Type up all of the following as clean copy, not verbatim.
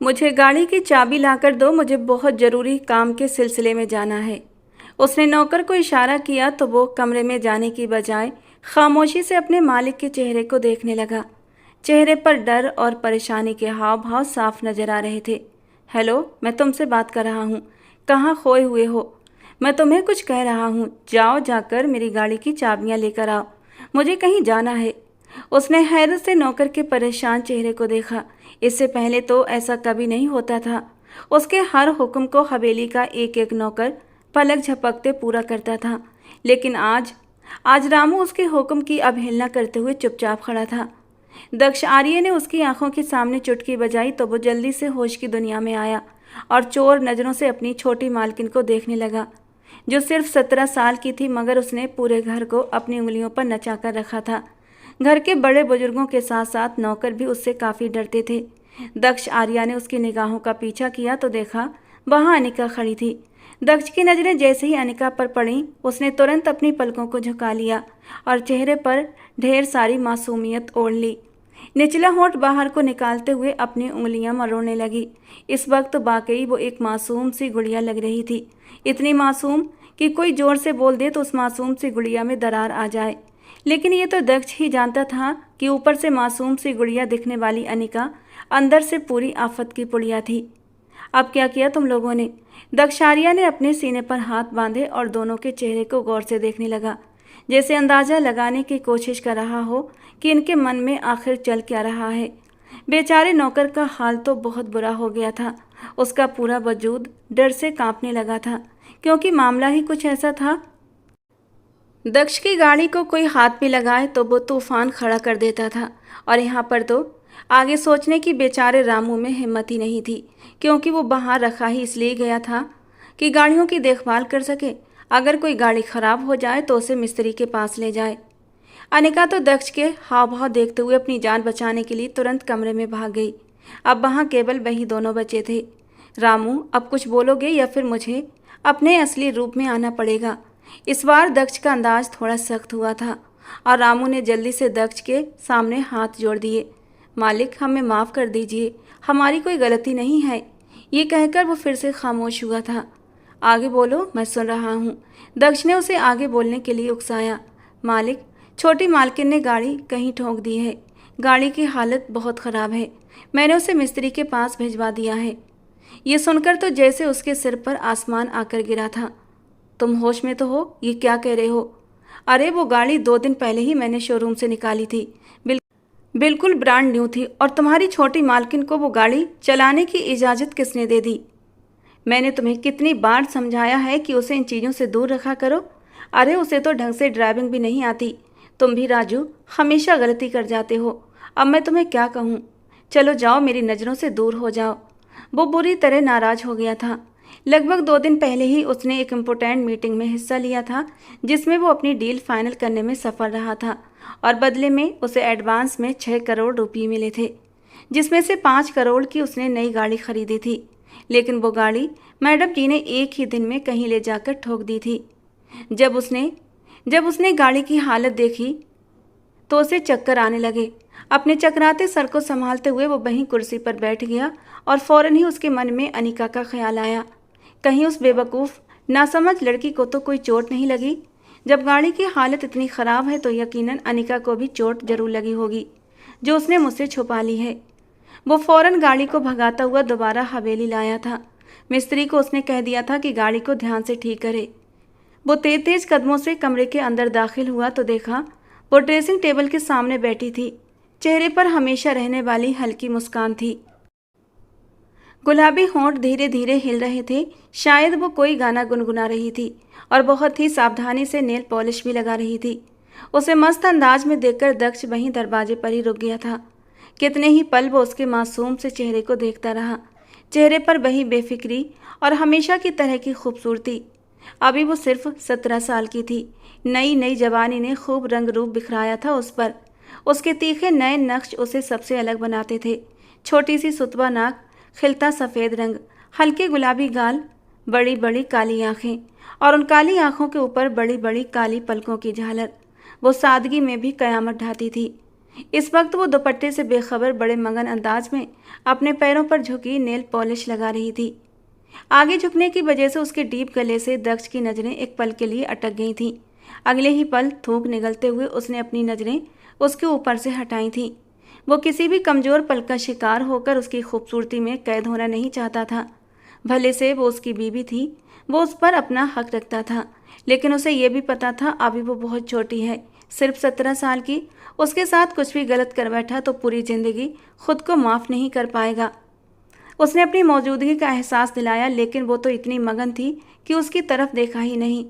मुझे गाड़ी की चाबी लाकर दो, मुझे बहुत ज़रूरी काम के सिलसिले में जाना है। उसने नौकर को इशारा किया तो वो कमरे में जाने की बजाय खामोशी से अपने मालिक के चेहरे को देखने लगा। चेहरे पर डर और परेशानी के हाव भाव साफ नजर आ रहे थे। हेलो, मैं तुमसे बात कर रहा हूँ। कहाँ खोए हुए हो? मैं तुम्हें कुछ कह रहा हूँ, जाओ जाकर मेरी गाड़ी की चाबियाँ लेकर आओ, मुझे कहीं जाना है। उसने हैरत से नौकर के परेशान चेहरे को देखा। इससे पहले तो ऐसा कभी नहीं होता था। उसके हर हुक्म को हवेली का एक एक नौकर पलक झपकते पूरा करता था, लेकिन आज आज रामू उसके हुक्म की अवहेलना करते हुए चुपचाप खड़ा था। दक्ष आर्य ने उसकी आंखों के सामने चुटकी बजाई तो वो जल्दी से होश की दुनिया में आया और चोर नज़रों से अपनी छोटी मालकिन को देखने लगा, जो सिर्फ 17 साल की थी, मगर उसने पूरे घर को अपनी उंगलियों पर नचा कर रखा था। घर के बड़े बुजुर्गों के साथ साथ नौकर भी उससे काफ़ी डरते थे। दक्ष आर्या ने उसकी निगाहों का पीछा किया तो देखा वहाँ अनिका खड़ी थी। दक्ष की नज़रें जैसे ही अनिका पर पड़ी, उसने तुरंत अपनी पलकों को झुका लिया और चेहरे पर ढेर सारी मासूमियत ओढ़ ली। निचला होंठ बाहर को निकालते हुए अपनी उंगलियां मरोड़ने लगी। इस वक्त वाकई वो एक मासूम सी गुड़िया लग रही थी, इतनी मासूम कि कोई जोर से बोल दे तो उस मासूम सी गुड़िया में दरार आ जाए। लेकिन ये तो दक्ष ही जानता था कि ऊपर से मासूम सी गुड़िया दिखने वाली अनिका अंदर से पूरी आफत की पुड़िया थी। अब क्या किया तुम लोगों ने? दक्ष आर्या ने अपने सीने पर हाथ बांधे और दोनों के चेहरे को गौर से देखने लगा, जैसे अंदाजा लगाने की कोशिश कर रहा हो कि इनके मन में आखिर चल क्या रहा है। बेचारे नौकर का हाल तो बहुत बुरा हो गया था। उसका पूरा वजूद डर से कांपने लगा था, क्योंकि मामला ही कुछ ऐसा था। दक्ष की गाड़ी को कोई हाथ भी लगाए तो वो तूफान खड़ा कर देता था, और यहाँ पर तो आगे सोचने की बेचारे रामू में हिम्मत ही नहीं थी, क्योंकि वो बाहर रखा ही इसलिए गया था कि गाड़ियों की देखभाल कर सके। अगर कोई गाड़ी खराब हो जाए तो उसे मिस्त्री के पास ले जाए। अनिका तो दक्ष के हाव भाव देखते हुए अपनी जान बचाने के लिए तुरंत कमरे में भाग गई। अब वहाँ केवल वही दोनों बचे थे। रामू, अब कुछ बोलोगे या फिर मुझे अपने असली रूप में आना पड़ेगा? इस बार दक्ष का अंदाज थोड़ा सख्त हुआ था और रामू ने जल्दी से दक्ष के सामने हाथ जोड़ दिए। मालिक, हमें माफ़ कर दीजिए, हमारी कोई गलती नहीं है। ये कहकर वो फिर से खामोश हुआ था। आगे बोलो, मैं सुन रहा हूँ। दक्ष ने उसे आगे बोलने के लिए उकसाया। मालिक, छोटी मालकिन ने गाड़ी कहीं ठोक दी है। गाड़ी की हालत बहुत ख़राब है। मैंने उसे मिस्त्री के पास भिजवा दिया है। ये सुनकर तो जैसे उसके सिर पर आसमान आकर गिरा था। तुम होश में तो हो? ये क्या कह रहे हो? अरे, वो गाड़ी 2 दिन पहले ही मैंने शोरूम से निकाली थी। बिल्कुल ब्रांड न्यू थी। और तुम्हारी छोटी मालकिन को वो गाड़ी चलाने की इजाज़त किसने दे दी? मैंने तुम्हें कितनी बार समझाया है कि उसे इन चीज़ों से दूर रखा करो। अरे, उसे तो ढंग से ड्राइविंग भी नहीं आती। तुम भी राजू हमेशा गलती कर जाते हो। अब मैं तुम्हें क्या कहूँ? चलो जाओ, मेरी नज़रों से दूर हो जाओ। वो बुरी तरह नाराज़ हो गया था। लगभग 2 दिन पहले ही उसने एक इम्पोर्टेंट मीटिंग में हिस्सा लिया था, जिसमें वो अपनी डील फाइनल करने में सफल रहा था, और बदले में उसे एडवांस में 6 करोड़ रुपये मिले थे, जिसमें से 5 करोड़ की उसने नई गाड़ी खरीदी थी। लेकिन वो गाड़ी मैडम जी ने एक ही दिन में कहीं ले जाकर ठोक दी थी। जब उसने गाड़ी की हालत देखी तो उसे चक्कर आने लगे। अपने चकराते सर को संभालते हुए वो वहीं कुर्सी पर बैठ गया और फौरन ही उसके मन में अनिका का ख्याल आया। कहीं उस बेवकूफ़ नासमझ लड़की को तो कोई चोट नहीं लगी? जब गाड़ी की हालत इतनी ख़राब है तो यकीनन अनिका को भी चोट जरूर लगी होगी, जो उसने मुझसे छुपा ली है। वो फौरन गाड़ी को भगाता हुआ दोबारा हवेली लाया था। मिस्त्री को उसने कह दिया था कि गाड़ी को ध्यान से ठीक करे। वो तेज तेज कदमों से कमरे के अंदर दाखिल हुआ तो देखा वो ड्रेसिंग टेबल के सामने बैठी थी। चेहरे पर हमेशा रहने वाली हल्की मुस्कान थी। गुलाबी होंठ धीरे धीरे हिल रहे थे। शायद वो कोई गाना गुनगुना रही थी और बहुत ही सावधानी से नेल पॉलिश भी लगा रही थी। उसे मस्त अंदाज में देखकर दक्ष वहीं दरवाजे पर ही रुक गया था। कितने ही पल वो उसके मासूम से चेहरे को देखता रहा। चेहरे पर वही बेफिक्री और हमेशा की तरह की खूबसूरती। अभी वो सिर्फ 17 साल की थी। नई नई जवानी ने खूब रंग रूप बिखराया था उस पर। उसके तीखे नए नक्श उसे सबसे अलग बनाते थे। छोटी सी सुतवा नाक, खिलता सफ़ेद रंग, हल्के गुलाबी गाल, बड़ी बड़ी काली आँखें, और उन काली आँखों के ऊपर बड़ी बड़ी काली पलकों की झालर। वो सादगी में भी कयामत ढाती थी। इस वक्त वो दुपट्टे से बेखबर बड़े मगन अंदाज में अपने पैरों पर झुकी नेल पॉलिश लगा रही थी। आगे झुकने की वजह से उसके डीप गले से दक्ष की नज़रें एक पल के लिए अटक गई थीं। अगले ही पल थूक निगलते हुए उसने अपनी नज़रें उसके ऊपर से हटाई थीं। वो किसी भी कमज़ोर पल का शिकार होकर उसकी खूबसूरती में कैद होना नहीं चाहता था। भले से वो उसकी बीवी थी, वो उस पर अपना हक रखता था, लेकिन उसे ये भी पता था अभी वो बहुत छोटी है, सिर्फ 17 साल की। उसके साथ कुछ भी गलत कर बैठा तो पूरी ज़िंदगी खुद को माफ़ नहीं कर पाएगा। उसने अपनी मौजूदगी का एहसास दिलाया, लेकिन वो तो इतनी मगन थी कि उसकी तरफ देखा ही नहीं।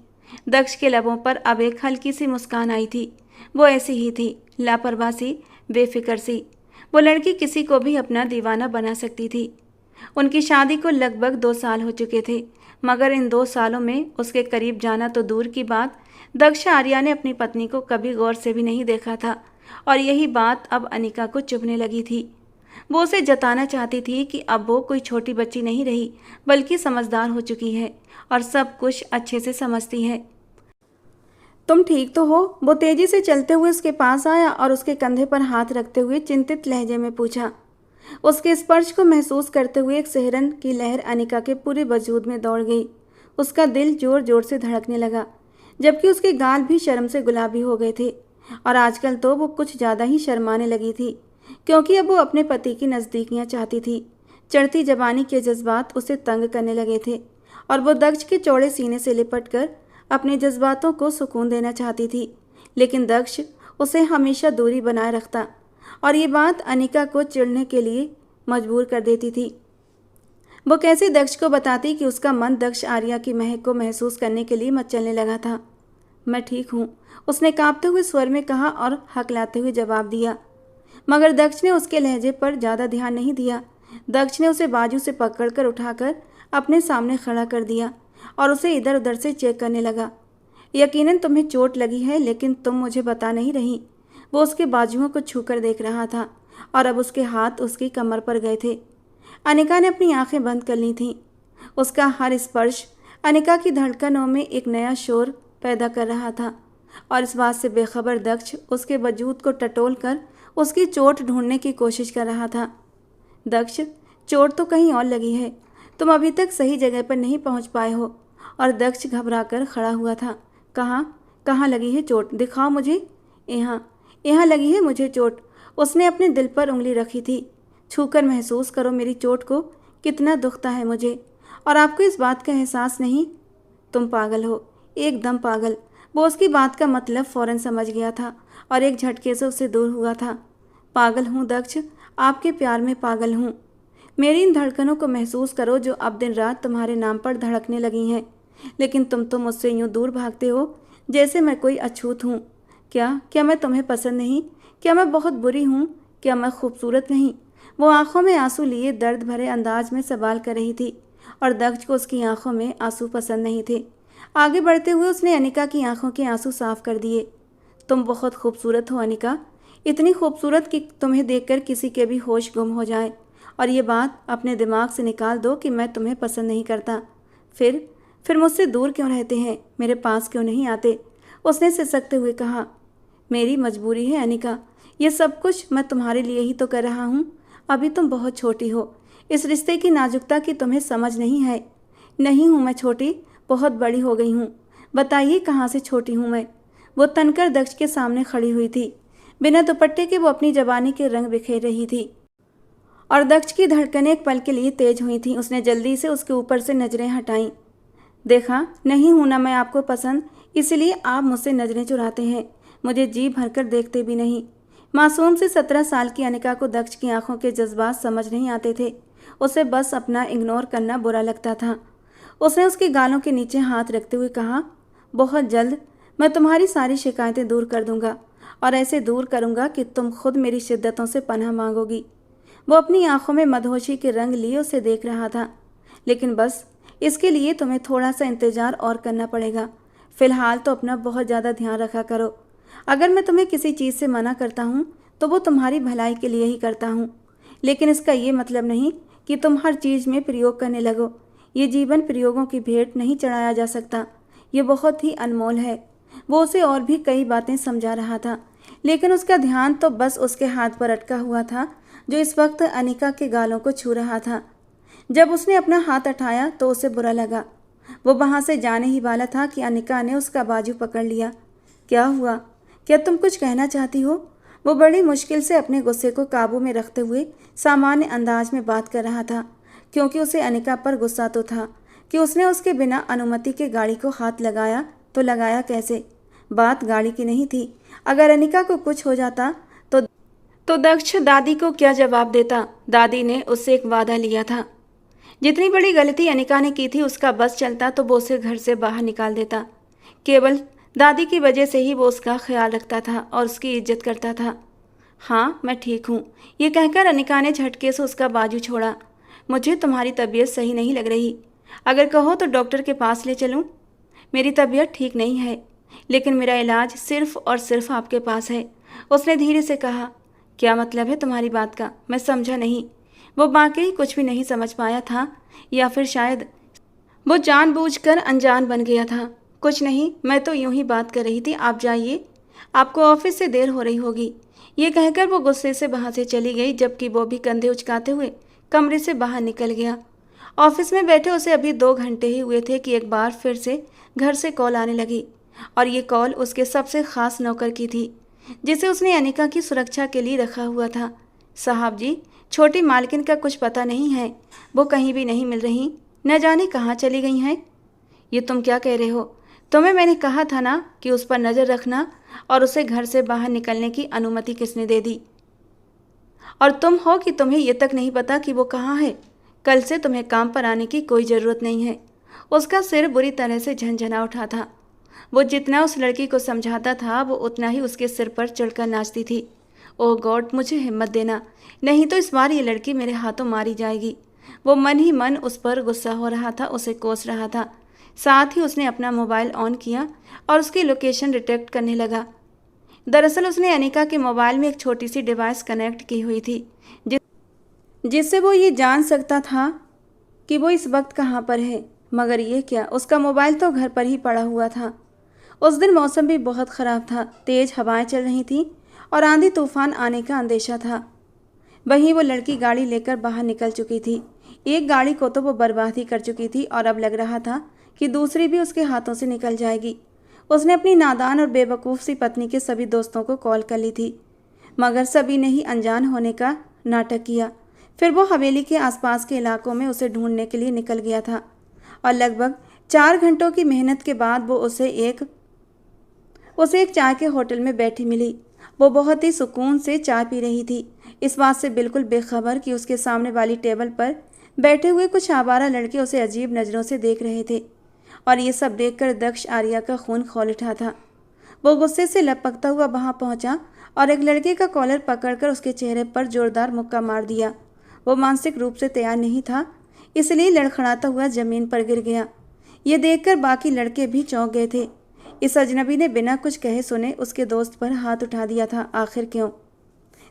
दक्ष के लबों पर अब एक हल्की सी मुस्कान आई थी। वो ऐसी ही थी, लापरवाह सी, बेफिक्र सी। वो लड़की किसी को भी अपना दीवाना बना सकती थी। उनकी शादी को लगभग 2 साल हो चुके थे, मगर इन 2 सालों में उसके करीब जाना तो दूर की बात, दक्ष आर्या ने अपनी पत्नी को कभी गौर से भी नहीं देखा था। और यही बात अब अनिका को चुभने लगी थी। वो उसे जताना चाहती थी कि अब वो कोई छोटी बच्ची नहीं रही, बल्कि समझदार हो चुकी है और सब कुछ अच्छे से समझती है। तुम ठीक तो हो? वो तेजी से चलते हुए उसके पास आया और उसके कंधे पर हाथ रखते हुए चिंतित लहजे में पूछा। उसके स्पर्श को महसूस करते हुए एक सिहरन की लहर अनिका के पूरे वजूद में दौड़ गई। उसका दिल जोर जोर से धड़कने लगा, जबकि उसके गाल भी शर्म से गुलाबी हो गए थे। और आजकल तो वो कुछ ज़्यादा ही शर्माने लगी थी, क्योंकि अब वो अपने पति की नज़दीकियाँ चाहती थी। चढ़ती जवानी के जज्बात उसे तंग करने लगे थे और वो दक्ष के चौड़े सीने से लिपट कर अपने जज्बातों को सुकून देना चाहती थी, लेकिन दक्ष उसे हमेशा दूरी बनाए रखता और ये बात अनिका को चिढ़ने के लिए मजबूर कर देती थी। वो कैसे दक्ष को बताती कि उसका मन दक्ष आर्या की महक को महसूस करने के लिए मचलने लगा था। मैं ठीक हूँ, उसने कांपते हुए स्वर में कहा और हकलाते हुए जवाब दिया। मगर दक्ष ने उसके लहजे पर ज़्यादा ध्यान नहीं दिया। दक्ष ने उसे बाजू से पकड़कर उठाकर अपने सामने खड़ा कर दिया और उसे इधर उधर से चेक करने लगा। यकीनन तुम्हें चोट लगी है, लेकिन तुम मुझे बता नहीं रही। वो उसके बाजुओं को छूकर देख रहा था और अब उसके हाथ उसकी कमर पर गए थे। अनिका ने अपनी आंखें बंद कर ली थीं। उसका हर स्पर्श अनिका की धड़कनों में एक नया शोर पैदा कर रहा था और इस बात से बेखबर दक्ष उसके वजूद को टटोल कर उसकी चोट ढूंढने की कोशिश कर रहा था। दक्ष, चोट तो कहीं और लगी है, तुम अभी तक सही जगह पर नहीं पहुंच पाए हो। और दक्ष घबराकर खड़ा हुआ था। कहाँ लगी है चोट? दिखाओ मुझे। यहाँ लगी है मुझे चोट। उसने अपने दिल पर उंगली रखी थी। छूकर महसूस करो मेरी चोट को, कितना दुखता है मुझे। और आपको इस बात का एहसास नहीं? तुम पागल हो, एकदम पागल। वो उसकी बात का मतलब फौरन समझ गया था और एक झटके से उससे दूर हुआ था। पागल हूँ दक्ष, आपके प्यार में पागल हूँ। मेरी इन धड़कनों को महसूस करो जो अब दिन रात तुम्हारे नाम पर धड़कने लगी हैं। लेकिन तुम तो मुझसे यूँ दूर भागते हो जैसे मैं कोई अछूत हूँ। क्या मैं तुम्हें पसंद नहीं? क्या मैं बहुत बुरी हूँ? क्या मैं खूबसूरत नहीं? वो आंखों में आंसू लिए दर्द भरे अंदाज में सवाल कर रही थी और दक्ष को उसकी आंखों में आंसू पसंद नहीं थे। आगे बढ़ते हुए उसने अनिका की आंखों के आंसू साफ कर दिए। तुम बहुत खूबसूरत हो अनिका, इतनी खूबसूरत कि तुम्हें देखकर किसी के भी होश गुम हो जाए। और ये बात अपने दिमाग से निकाल दो कि मैं तुम्हें पसंद नहीं करता। फिर मुझसे दूर क्यों रहते हैं? मेरे पास क्यों नहीं आते? उसने सिसकते हुए कहा। मेरी मजबूरी है अनिका, ये सब कुछ मैं तुम्हारे लिए ही तो कर रहा हूँ। अभी तुम बहुत छोटी हो, इस रिश्ते की नाजुकता की तुम्हें समझ नहीं है। नहीं हूँ मैं छोटी, बहुत बड़ी हो गई हूँ। बताइए कहाँ से छोटी हूँ मैं? वो तनकर दक्ष के सामने खड़ी हुई थी। बिना दुपट्टे के वो अपनी जवानी के रंग बिखेर रही थी और दक्ष की धड़कनें एक पल के लिए तेज हुई थीं। उसने जल्दी से उसके ऊपर से नजरें हटाईं। देखा, नहीं हूं ना मैं आपको पसंद, इसलिए आप मुझसे नजरें चुराते हैं, मुझे जी भरकर देखते भी नहीं। मासूम से 17 साल की अनिका को दक्ष की आंखों के जज्बात समझ नहीं आते थे। उसे बस अपना इग्नोर करना बुरा लगता था। उसने उसके गालों के नीचे हाथ रखते हुए कहा, बहुत जल्द मैं तुम्हारी सारी शिकायतें दूर कर दूंगा और ऐसे दूर करूंगा कि तुम खुद मेरी शिद्दतों से पनाह मांगोगी। वो अपनी आंखों में मदहोशी के रंग लिए उसे देख रहा था। लेकिन बस इसके लिए तुम्हें थोड़ा सा इंतजार और करना पड़ेगा। फिलहाल तो अपना बहुत ज़्यादा ध्यान रखा करो। अगर मैं तुम्हें किसी चीज़ से मना करता हूँ तो वो तुम्हारी भलाई के लिए ही करता हूँ, लेकिन इसका ये मतलब नहीं कि तुम हर चीज़ में प्रयोग करने लगो। ये जीवन प्रयोगों की भेंट नहीं चढ़ाया जा सकता, ये बहुत ही अनमोल है। वो उसे और भी कई बातें समझा रहा था, लेकिन उसका ध्यान तो बस उसके हाथ पर अटका हुआ था जो इस वक्त अनिका के गालों को छू रहा था। जब उसने अपना हाथ उठाया तो उसे बुरा लगा। वो वहाँ से जाने ही वाला था कि अनिका ने उसका बाजू पकड़ लिया। क्या हुआ? क्या तुम कुछ कहना चाहती हो? वो बड़ी मुश्किल से अपने गुस्से को काबू में रखते हुए सामान्य अंदाज में बात कर रहा था, क्योंकि उसे अनिका पर गुस्सा तो था कि उसने उसके बिना अनुमति के गाड़ी को हाथ लगाया तो लगाया कैसे। बात गाड़ी की नहीं थी। अगर अनिका को कुछ हो जाता तो दक्ष दादी को क्या जवाब देता? दादी ने उससे एक वादा लिया था। जितनी बड़ी गलती अनिका ने की थी उसका बस चलता तो वो उसे घर से बाहर निकाल देता। केवल दादी की वजह से ही वो उसका ख्याल रखता था और उसकी इज्जत करता था। हाँ, मैं ठीक हूँ, ये कहकर अनिका ने झटके से उसका बाजू छोड़ा। मुझे तुम्हारी तबीयत सही नहीं लग रही। अगर कहो तो डॉक्टर के पास ले चलूँ? मेरी तबीयत ठीक नहीं है, लेकिन मेरा इलाज सिर्फ और सिर्फ आपके पास है, उसने धीरे से कहा। क्या मतलब है तुम्हारी बात का? मैं समझा नहीं। वो वाकई कुछ भी नहीं समझ पाया था, या फिर शायद वो जानबूझकर अनजान बन गया था। कुछ नहीं, मैं तो यूं ही बात कर रही थी। आप जाइए, आपको ऑफिस से देर हो रही होगी। ये कहकर वो गुस्से से वहाँ से चली गई, जबकि वो भी कंधे उचकाते हुए कमरे से बाहर निकल गया। ऑफिस में बैठे उसे अभी 2 घंटे ही हुए थे कि एक बार फिर से घर से कॉल आने लगी, और ये कॉल उसके सबसे खास नौकर की थी, जिसे उसने अनिका की सुरक्षा के लिए रखा हुआ था। साहब जी, छोटी मालकिन का कुछ पता नहीं है, वो कहीं भी नहीं मिल रही, न जाने कहाँ चली गई हैं। ये तुम क्या कह रहे हो? तुम्हें मैंने कहा था ना कि उस पर नज़र रखना, और उसे घर से बाहर निकलने की अनुमति किसने दे दी? और तुम हो कि तुम्हें ये तक नहीं पता कि वो कहाँ है? कल से तुम्हें काम पर आने की कोई ज़रूरत नहीं है। उसका सिर बुरी तरह से झनझना उठा था। वो जितना उस लड़की को समझाता था वो उतना ही उसके सिर पर चढ़कर नाचती थी। ओह गॉड, मुझे हिम्मत देना, नहीं तो इस बार ये लड़की मेरे हाथों मारी जाएगी। वो मन ही मन उस पर गुस्सा हो रहा था, उसे कोस रहा था। साथ ही उसने अपना मोबाइल ऑन किया और उसकी लोकेशन डिटेक्ट करने लगा। दरअसल उसने अनिका के मोबाइल में एक छोटी सी डिवाइस कनेक्ट की हुई थी, जिससे वो ये जान सकता था कि वो इस वक्त कहाँ पर है। मगर ये क्या, उसका मोबाइल तो घर पर ही पड़ा हुआ था। उस दिन मौसम भी बहुत ख़राब था, तेज़ हवाएं चल रही थीं और आंधी तूफान आने का अंदेशा था। वहीं वो लड़की गाड़ी लेकर बाहर निकल चुकी थी। एक गाड़ी को तो वो बर्बाद ही कर चुकी थी और अब लग रहा था कि दूसरी भी उसके हाथों से निकल जाएगी। उसने अपनी नादान और बेवकूफ़ सी पत्नी के सभी दोस्तों को कॉल कर ली थी, मगर सभी ने ही अनजान होने का नाटक किया। फिर वो हवेली के आसपास के इलाकों में उसे ढूंढने के लिए निकल गया था, और लगभग 4 घंटों की मेहनत के बाद वो उसे एक चाय के होटल में बैठी मिली। वो बहुत ही सुकून से चाय पी रही थी, इस बात से बिल्कुल बेखबर कि उसके सामने वाली टेबल पर बैठे हुए कुछ आवारा लड़के उसे अजीब नज़रों से देख रहे थे, और ये सब देखकर दक्ष आर्या का खून खौल उठा था। वो गुस्से से लपकता हुआ वहां पहुंचा और एक लड़के का कॉलर पकड़कर उसके चेहरे पर जोरदार मुक्का मार दिया। वो मानसिक रूप से तैयार नहीं था, इसलिए लड़खड़ाता हुआ जमीन पर गिर गया। ये देखकर बाकी लड़के भी चौंक गए थे। इस अजनबी ने बिना कुछ कहे सुने उसके दोस्त पर हाथ उठा दिया था। आखिर क्यों?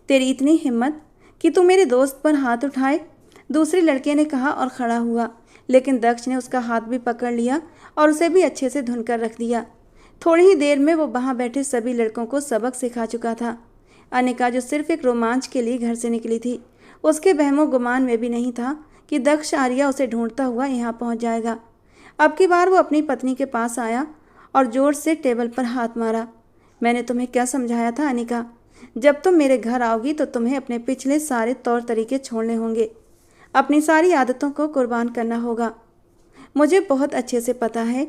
तेरी इतनी हिम्मत कि तू मेरे दोस्त पर हाथ उठाए? दूसरे लड़के ने कहा और खड़ा हुआ, लेकिन दक्ष ने उसका हाथ भी पकड़ लिया और उसे भी अच्छे से धुन कर रख दिया। थोड़ी ही देर में वो वहाँ बैठे सभी लड़कों को सबक सिखा चुका था। अनिका, जो सिर्फ एक रोमांच के लिए घर से निकली थी, उसके बहमो गुमान में भी नहीं था कि दक्ष आर्या उसे ढूंढता हुआ यहाँ पहुँच जाएगा। अब की बार वो अपनी पत्नी के पास आया और जोर से टेबल पर हाथ मारा। मैंने तुम्हें क्या समझाया था अनिका? जब तुम मेरे घर आओगी तो तुम्हें अपने पिछले सारे तौर तरीके छोड़ने होंगे, अपनी सारी आदतों को कुर्बान करना होगा। मुझे बहुत अच्छे से पता है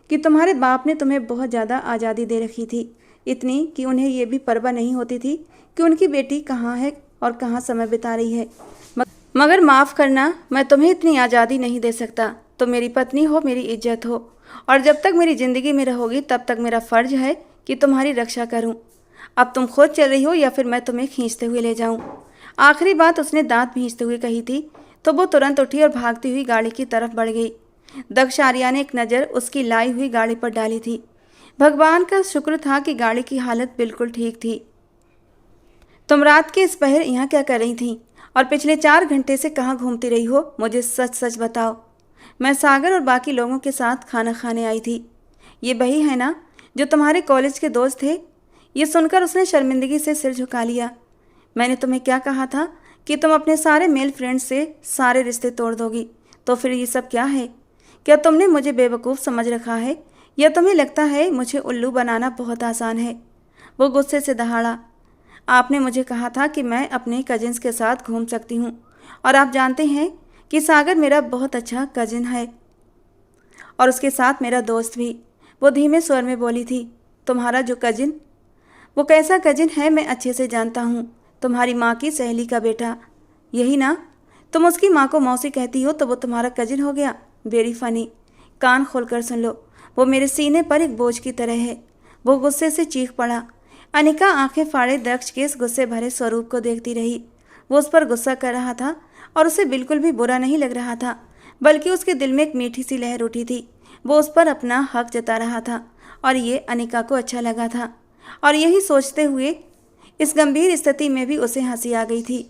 कि तुम्हारे बाप ने तुम्हें बहुत ज़्यादा आज़ादी दे रखी थी, इतनी कि उन्हें यह भी परवाह नहीं होती थी कि उनकी बेटी कहाँ है और कहाँ समय बिता रही है। मगर माफ़ करना, मैं तुम्हें इतनी आज़ादी नहीं दे सकता। तुम मेरी पत्नी हो, मेरी इज्जत हो, और जब तक मेरी ज़िंदगी में रहोगी तब तक मेरा फ़र्ज है कि तुम्हारी रक्षा करूं। अब तुम खुद चल रही हो या फिर मैं तुम्हें खींचते हुए ले जाऊं? आखिरी बात उसने दांत भींचते हुए कही थी, तो वो तुरंत उठी और भागती हुई गाड़ी की तरफ बढ़ गई। दक्ष आर्या ने एक नज़र उसकी लाई हुई गाड़ी पर डाली थी। भगवान का शुक्र था कि गाड़ी की हालत बिल्कुल ठीक थी। तुम रात के इस पहर यहाँ क्या कर रही थी, और पिछले 4 घंटे से कहाँ घूमती रही हो? मुझे सच सच बताओ। मैं सागर और बाकी लोगों के साथ खाना खाने आई थी। ये वही है ना जो तुम्हारे कॉलेज के दोस्त थे? ये सुनकर उसने शर्मिंदगी से सिर झुका लिया। मैंने तुम्हें क्या कहा था कि तुम अपने सारे मेल फ्रेंड्स से सारे रिश्ते तोड़ दोगी, तो फिर ये सब क्या है? क्या तुमने मुझे बेवकूफ़ समझ रखा है, या तुम्हें लगता है मुझे उल्लू बनाना बहुत आसान है? वो गुस्से से दहाड़ा। आपने मुझे कहा था कि मैं अपने कजिन्स के साथ घूम सकती हूँ, और आप जानते हैं कि सागर मेरा बहुत अच्छा कजिन है और उसके साथ मेरा दोस्त भी। वो धीमे स्वर में बोली थी। तुम्हारा जो कजिन, वो कैसा कजिन है मैं अच्छे से जानता हूँ। तुम्हारी माँ की सहेली का बेटा, यही ना? तुम उसकी माँ को मौसी कहती हो तो वो तुम्हारा कजिन हो गया। Very funny. कान खोलकर सुन लो, वो मेरे सीने पर एक बोझ की तरह है। वो गुस्से से चीख पड़ा। अनिका आंखें फाड़े दक्ष के इस गुस्से भरे स्वरूप को देखती रही। वो उस पर गुस्सा कर रहा था और उसे बिल्कुल भी बुरा नहीं लग रहा था, बल्कि उसके दिल में एक मीठी सी लहर उठी थी। वो उस पर अपना हक जता रहा था और ये अनिका को अच्छा लगा था। और यही सोचते हुए इस गंभीर स्थिति में भी उसे हंसी आ गई थी,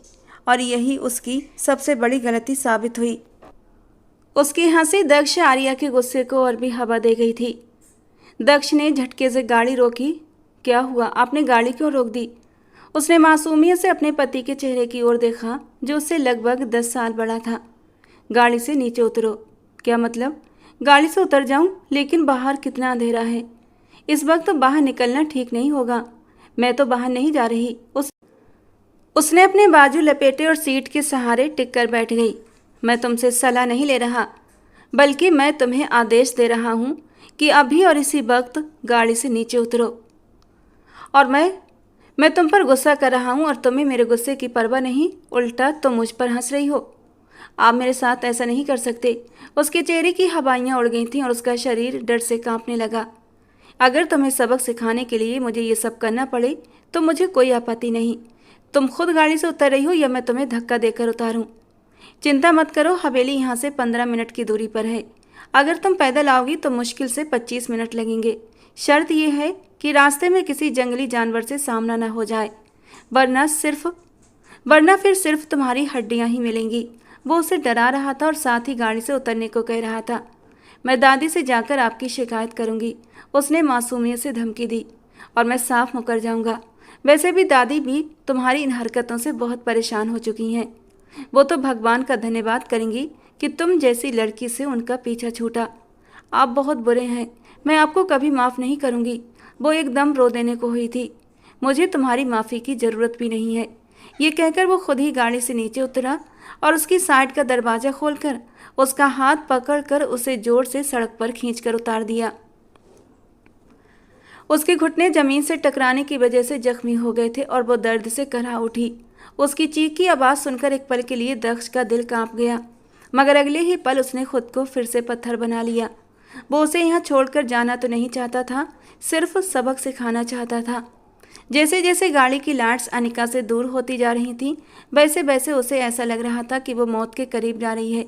और यही उसकी सबसे बड़ी गलती साबित हुई। उसकी हंसी दक्ष आर्या के गुस्से को और भी हवा दे गई थी। दक्ष ने झटके से गाड़ी रोकी। क्या हुआ, आपने गाड़ी क्यों रोक दी? उसने मासूमियत से अपने पति के चेहरे की ओर देखा, जो उससे लगभग 10 साल बड़ा था। गाड़ी से नीचे उतरो। क्या मतलब? गाड़ी से उतर जाऊं? लेकिन बाहर कितना अंधेरा है, इस वक्त तो बाहर निकलना ठीक नहीं होगा। मैं तो बाहर नहीं जा रही। उसने अपने बाजू लपेटे और सीट के सहारे टिक कर बैठ गई। मैं तुमसे सलाह नहीं ले रहा, बल्कि मैं तुम्हें आदेश दे रहा हूँ कि अभी और इसी वक्त गाड़ी से नीचे उतरो। और मैं तुम पर गुस्सा कर रहा हूँ और तुम्हें मेरे गुस्से की परवाह नहीं, उल्टा तुम मुझ पर हंस रही हो। आप मेरे साथ ऐसा नहीं कर सकते। उसके चेहरे की हवाइयाँ उड़ गई थीं और उसका शरीर डर से कांपने लगा। अगर तुम्हें सबक सिखाने के लिए मुझे ये सब करना पड़े तो मुझे कोई आपत्ति नहीं। तुम खुद गाड़ी से उतर रही हो या मैं तुम्हें धक्का देकर उतारूं? चिंता मत करो, हवेली यहाँ से 15 मिनट की दूरी पर है। अगर तुम पैदल आओगी तो मुश्किल से 25 मिनट लगेंगे। शर्त यह है कि रास्ते में किसी जंगली जानवर से सामना न हो जाए, वरना फिर सिर्फ तुम्हारी हड्डियाँ ही मिलेंगी। वो उसे डरा रहा था और साथ ही गाड़ी से उतरने को कह रहा था। मैं दादी से जाकर आपकी शिकायत करूंगी, उसने मासूमियत से धमकी दी, और मैं साफ मुकर जाऊंगा। वैसे भी दादी भी तुम्हारी इन हरकतों से बहुत परेशान हो चुकी हैं। वो तो भगवान का धन्यवाद करेंगी कि तुम जैसी लड़की से उनका पीछा छूटा। आप बहुत बुरे हैं, मैं आपको कभी माफ़ नहीं करूंगी। वो एकदम रो देने को हुई थी। मुझे तुम्हारी माफ़ी की ज़रूरत भी नहीं है। ये कहकर वो खुद ही गाड़ी से नीचे उतरा और उसकी साइड का दरवाज़ा खोलकर उसका हाथ पकड़कर उसे जोर से सड़क पर खींचकर उतार दिया। उसके घुटने जमीन से टकराने की वजह से जख्मी हो गए थे और वो दर्द से करहा उठी। उसकी चीख की आवाज़ सुनकर एक पल के लिए दक्ष का दिल कांप गया, मगर अगले ही पल उसने खुद को फिर से पत्थर बना लिया। वो उसे यहाँ छोड़कर जाना तो नहीं चाहता था, सिर्फ सबक सिखाना चाहता था। जैसे जैसे गाड़ी की लाइट्स अनिका से दूर होती जा रही थीं, वैसे वैसे उसे ऐसा लग रहा था कि वो मौत के करीब जा रही है।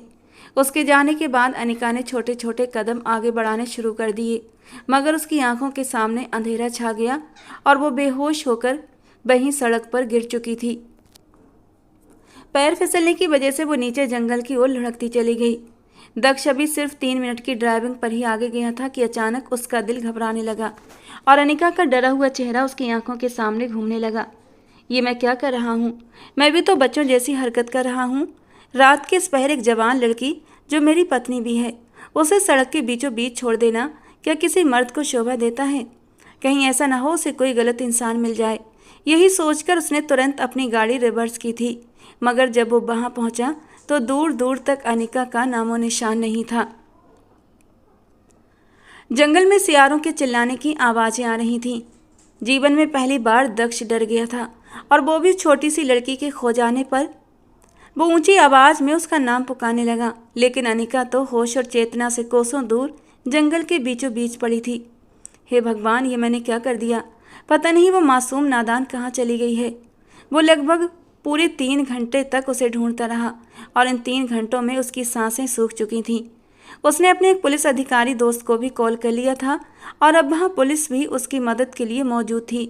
उसके जाने के बाद अनिका ने छोटे छोटे कदम आगे बढ़ाने शुरू कर दिए, मगर उसकी आंखों के सामने अंधेरा छा गया और वो बेहोश होकर वहीं सड़क पर गिर चुकी थी। पैर फिसलने की वजह से वो नीचे जंगल की ओर लुढ़कती चली गई। दक्ष अभी सिर्फ 3 मिनट की ड्राइविंग पर ही आगे गया था कि अचानक उसका दिल घबराने लगा और अनिका का डरा हुआ चेहरा उसकी आंखों के सामने घूमने लगा। ये मैं क्या कर रहा हूँ? मैं भी तो बच्चों जैसी हरकत कर रहा हूँ। रात के इस पहर एक जवान लड़की जो मेरी पत्नी भी है, उसे सड़क के बीचों बीच छोड़ देना क्या किसी मर्द को शोभा देता है? कहीं ऐसा ना हो उसे कोई गलत इंसान मिल जाए। यही सोचकर उसने तुरंत अपनी गाड़ी रिवर्स की थी, मगर जब वो वहाँ पहुँचा तो दूर दूर तक अनिका का नामो निशान नहीं था। जंगल में सियारों के चिल्लाने की आवाज़ें आ रही थीं। जीवन में पहली बार दक्ष डर गया था, और वो भी छोटी सी लड़की के खो जाने पर। वो ऊंची आवाज़ में उसका नाम पुकारने लगा, लेकिन अनिका तो होश और चेतना से कोसों दूर जंगल के बीचों बीच पड़ी थी। हे भगवान, ये मैंने क्या कर दिया? पता नहीं वो मासूम नादान कहाँ चली गई है। वो लगभग पूरे 3 घंटे तक उसे ढूंढता रहा और इन 3 घंटों में उसकी सांसें सूख चुकी थीं। उसने अपने एक पुलिस अधिकारी दोस्त को भी कॉल कर लिया था और अब वहाँ पुलिस भी उसकी मदद के लिए मौजूद थी।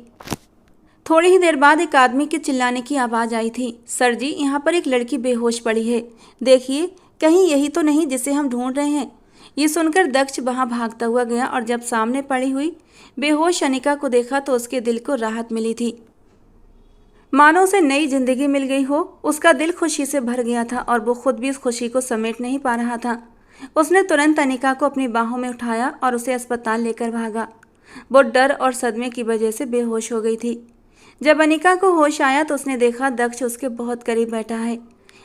थोड़ी ही देर बाद एक आदमी के चिल्लाने की आवाज़ आई थी। सर जी, यहाँ पर एक लड़की बेहोश पड़ी है, देखिए कहीं यही तो नहीं जिसे हम ढूंढ रहे हैं। ये सुनकर दक्ष वहां भागता हुआ गया और जब सामने पड़ी हुई बेहोश अनिका को देखा तो उसके दिल को राहत मिली थी। मानो उसे नई जिंदगी मिल गई हो। उसका दिल खुशी से भर गया था और वो खुद भी उस खुशी को समेट नहीं पा रहा था। उसने तुरंत अनिका को अपनी बाहों में उठाया और उसे अस्पताल लेकर भागा। वो डर और सदमे की वजह से बेहोश हो गई थी। जब अनिका को होश आया तो उसने देखा दक्ष उसके बहुत करीब बैठा है।